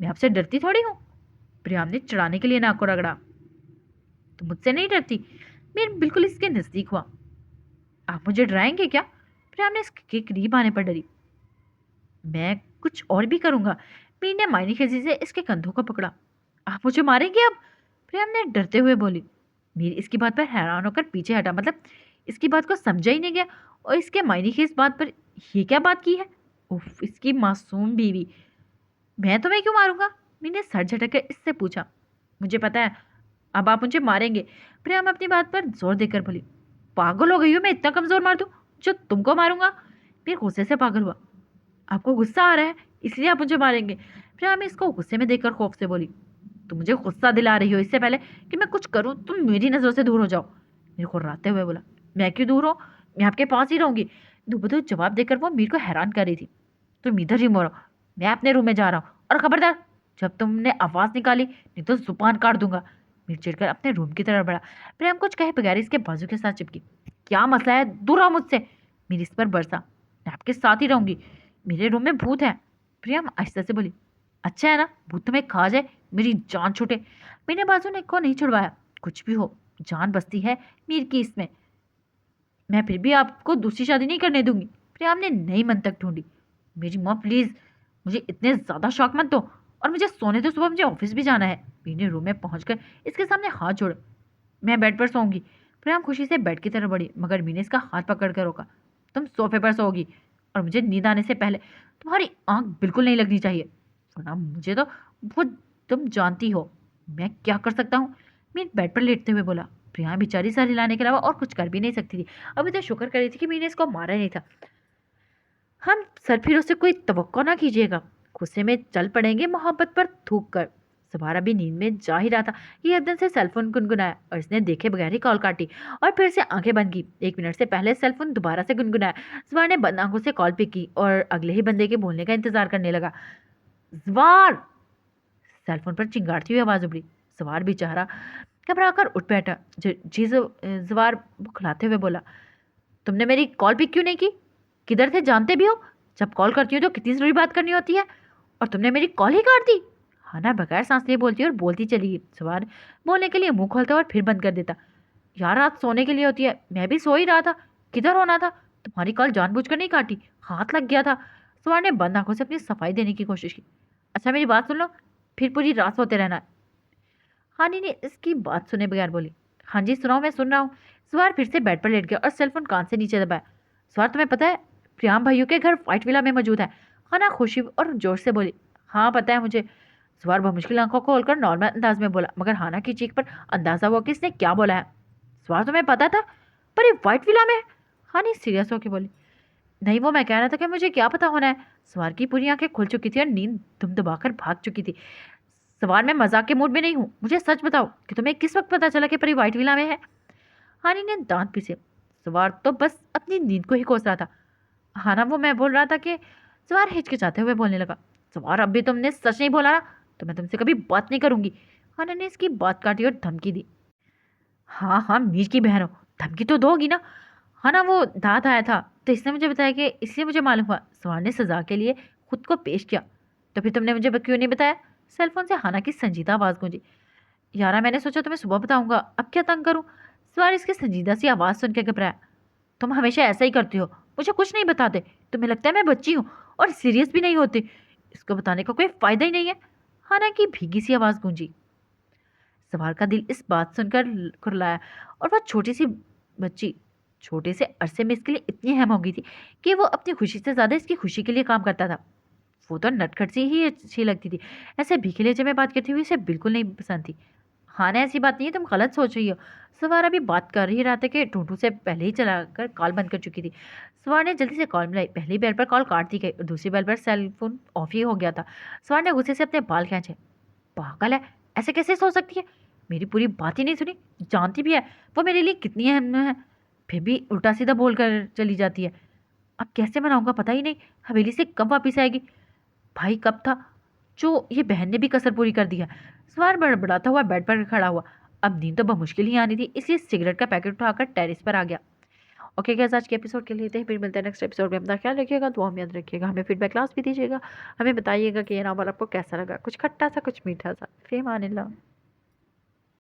मैं आपसे डरती थोड़ी हूँ। प्रियाम ने चिढ़ाने के लिए नाक को रगड़ा। तुम मुझसे नहीं डरती? मीर बिल्कुल इसके नजदीक हुआ। आप मुझे डराएंगे क्या? प्रियाम ने इसके करीब आने पर डरी। मैं कुछ और भी करूंगा। मीर ने मायने खींची से इसके कंधों को पकड़ा। आप मुझे मारेंगे अब? प्रियम ने डरते हुए बोली। मीर इसकी बात पर हैरान होकर पीछे हटा, मतलब इसकी बात को समझा ही नहीं गया, और इसके मायने की इस बात पर ये क्या बात की है? उफ, इसकी मासूम बीवी। मैं तुम्हें क्यों मारूंगा? मीर ने सर झटक कर इससे पूछा। मुझे पता है, अब आप मुझे मारेंगे। प्रियम अपनी बात पर जोर देकर बोली। पागल हो गई हो? मैं इतना कमजोर मार दूं जो तुमको मारूंगा? मीर गुस्से से पागल हुआ। आपको गुस्सा आ रहा है इसलिए आप मुझे मारेंगे? प्रिया इसको गुस्से में देखकर खौफ से बोली। तुम मुझे गुस्सा दिला रही हो, इससे पहले कि मैं कुछ करूं तुम मेरी नजरों से दूर हो जाओ। मीर को राते हुए बोला। मैं क्यों दूर हो, मैं आपके पास ही रहूंगी। दुबदू जवाब देकर वो मीर को हैरान कर रही थी। तुम इधर ही मरो, मैं अपने रूम में जा रहा हूँ, और खबरदार जब तुमने आवाज निकाली नहीं तो जुबान काट दूंगा। मीर चिढ़कर अपने रूम की तरफ बढ़ा। प्रेम कुछ कहे बगैर इसके बाजू के साथ चिपकी। क्या मसला है, दूर रहो मुझसे। मीर इस पर बरसा। मैं आपके साथ ही रहूंगी, मेरे रूम में भूत है। प्रियम आहिस्ता से बोली। अच्छा है ना, भूत तुम्हें खा जाए, मेरी जान छूटे। मैंने बाजू ने को नहीं छुड़वाया। कुछ भी हो, जान बसती है मीर की इसमें। मैं फिर भी आपको दूसरी शादी नहीं करने दूंगी। प्रियम ने नई मंतक ढूंढी। मेरी माँ प्लीज, मुझे इतने ज्यादा शौक मत दो, और मुझे सोने दो, सुबह मुझे ऑफिस भी जाना है। मीर ने रूम में पहुंचकर इसके सामने हाथ जोड़े। मैं बेड पर सोऊंगी। प्रियम खुशी से बेड की तरफ बढ़ी, मगर मीर ने इसका हाथ पकड़ कर रोका। तुम सोफे पर सोओगी, और मुझे नींद आने से पहले तुम्हारी आंख बिल्कुल नहीं लगनी चाहिए, वरना मुझे तो बहुत, तुम जानती हो मैं क्या कर सकता हूँ। मीर बेड पर लेटते हुए बोला। प्रिया बेचारी सर हिलाने के अलावा और कुछ कर भी नहीं सकती थी। अभी तो शुक्र कर रही थी कि मीर ने इसको मारा नहीं था। हम सरफिरों से कोई तवक्को ना कीजिएगा, गुस्से में चल पड़ेंगे मोहब्बत पर थूक कर। सवारा भी नींद में जा ही रहा था कि एकदम से सेलफोन गुनगुनाया, और इसने देखे बगैर ही कॉल काटी और फिर से आंखें बंद की। 1 मिनट से पहले सेलफोन दोबारा से गुनगुनाया। जवार ने बंद आंखों से कॉल पिक की और अगले ही बंदे के बोलने का इंतजार करने लगा। जवार! सेलफोन पर चिंगारती हुई आवाज उभरी। जवार बेचारा घबरा कर उठ बैठा। जी जवार बुखलाते हुए बोला। तुमने मेरी कॉल पिक क्यों नहीं की? किधर थे जानते भी हो? जब कॉल करती हूँ तो कितनी जरूरी बात करनी होती है, और तुमने मेरी कॉल ही काट दी। हाना बगैर सांस लिए बोलती और बोलती चली गई। सवार बोलने के लिए मुंह खोलता और फिर बंद कर देता। यार रात सोने के लिए होती है, मैं भी सो ही रहा था, किधर होना था? तुम्हारी कॉल जानबूझकर नहीं काटी, हाथ लग गया था। सवार ने बंद आंखों से अपनी सफाई देने की कोशिश की। अच्छा मेरी बात सुन लो, फिर पूरी रात सोते रहना है। हानी ने इसकी बात सुने बगैर बोली। हाँ जी सुनाओ, मैं सुन रहा हूँ। सवार फिर से बेड पर लेट गया और सेलफोन कान से नीचे दबाया। सवार तुम्हें पता है प्रियाम भाइयों के घर व्हाइट विला में मौजूद है? खाना खुशी और जोश से बोली। हाँ पता है मुझे। सवार बमुश्किल आंखों को खोलकर नॉर्मल अंदाज में बोला, मगर हाना की चीख पर अंदाजा हुआ कि इसने क्या बोला है। सवार तुम्हें पता था पर ये व्हाइट विला में है? हानी सीरियस होकर बोली। नहीं, वो मैं कह रहा था कि मुझे क्या पता होना है। सवार की पूरी आंखें खुल चुकी थी और नींद दुम दबाकर भाग चुकी थी। सवार मैं मजाक के मूड में नहीं हूँ, मुझे सच बताओ कि तुम्हें किस वक्त पता चला कि परी व्हाइट विला में है? हानी ने दांत पीसे। सवार तो बस अपनी नींद को ही कोस रहा था। हाँ ना, वो मैं बोल रहा था कि। सवार हिचकिचाते हुए बोलने लगा। सवार, अब भी तुमने सच नहीं बोला ना तो मैं तुमसे कभी बात नहीं करूंगी। हाना ने इसकी बात काटी और धमकी दी। हाँ हाँ, मीर की बहन हो, धमकी तो दोगी ना। हाँ ना, वो दांत आया था तो इसने मुझे बताया कि इसलिए मुझे मालूम हुआ। सवार ने सजा के लिए खुद को पेश किया। तो फिर तुमने मुझे क्यों नहीं बताया? सेलफोन से हाना की संजीदा आवाज गूंजी। यारा, मैंने सोचा तुम्हें सुबह बताऊंगा, अब क्या तंग करूं? सवार इसकी संजीदा सी आवाज सुन के घबराया। तुम हमेशा ऐसा ही करती हो, मुझे कुछ नहीं बताते। तुम्हें लगता है मैं बच्ची हूँ और सीरियस भी नहीं होती। इसको बताने का कोई फायदा ही नहीं है। हाना की भीगी सी आवाज गूंजी। सवार का दिल इस बात सुनकर कुरलाया और वह छोटी सी बच्ची छोटे से अरसे में इसके लिए इतनी अहम हो गई थी कि वो अपनी खुशी से ज्यादा इसकी खुशी के लिए काम करता था। वो तो नटखट सी ही अच्छी लगती थी। ऐसे भीखे लहजे में बात करती हुई इसे बिल्कुल नहीं पसंद थी। हाँ ना, ऐसी बात नहीं है, तुम गलत सोच रही हो। सवार अभी बात कर ही रहा था कि टूटू से पहले ही चलाकर कॉल बंद कर चुकी थी। सवार ने जल्दी से कॉल मिलाई। पहली बेल पर कॉल काट दी गई और दूसरी बेल पर सेल फोन ऑफ ही हो गया था। सवार ने गुस्से से अपने बाल खींचे। पागल है, ऐसे कैसे सोच सकती है? मेरी पूरी बात ही नहीं सुनी। जानती भी है वो मेरे लिए कितनी अहम है, फिर भी उल्टा सीधा बोल कर चली जाती है। अब कैसे मनाऊंगा पता ही नहीं। हवेली से कब वापिस आएगी? भाई कब था जो ये बहन ने भी कसर पूरी कर दी है। सवार बड़बड़ाता हुआ बेड पर खड़ा हुआ। अब नींद तो बमुश्किल ही आनी थी, इसलिए सिगरेट का पैकेट उठाकर टेरिस पर आ गया। ओके गाइस, आज के एपिसोड के लिए इतना ही। फिर मिलते हैं नेक्स्ट एपिसोड में। अपना ख्याल रखिएगा, दुआ में याद रखिएगा। हमें फीडबैक क्लास भी दीजिएगा। हमें बताइएगा कि ये नावल आपको कैसा लगा, कुछ खट्टा सा कुछ मीठा सा। फीमान अल्लाह।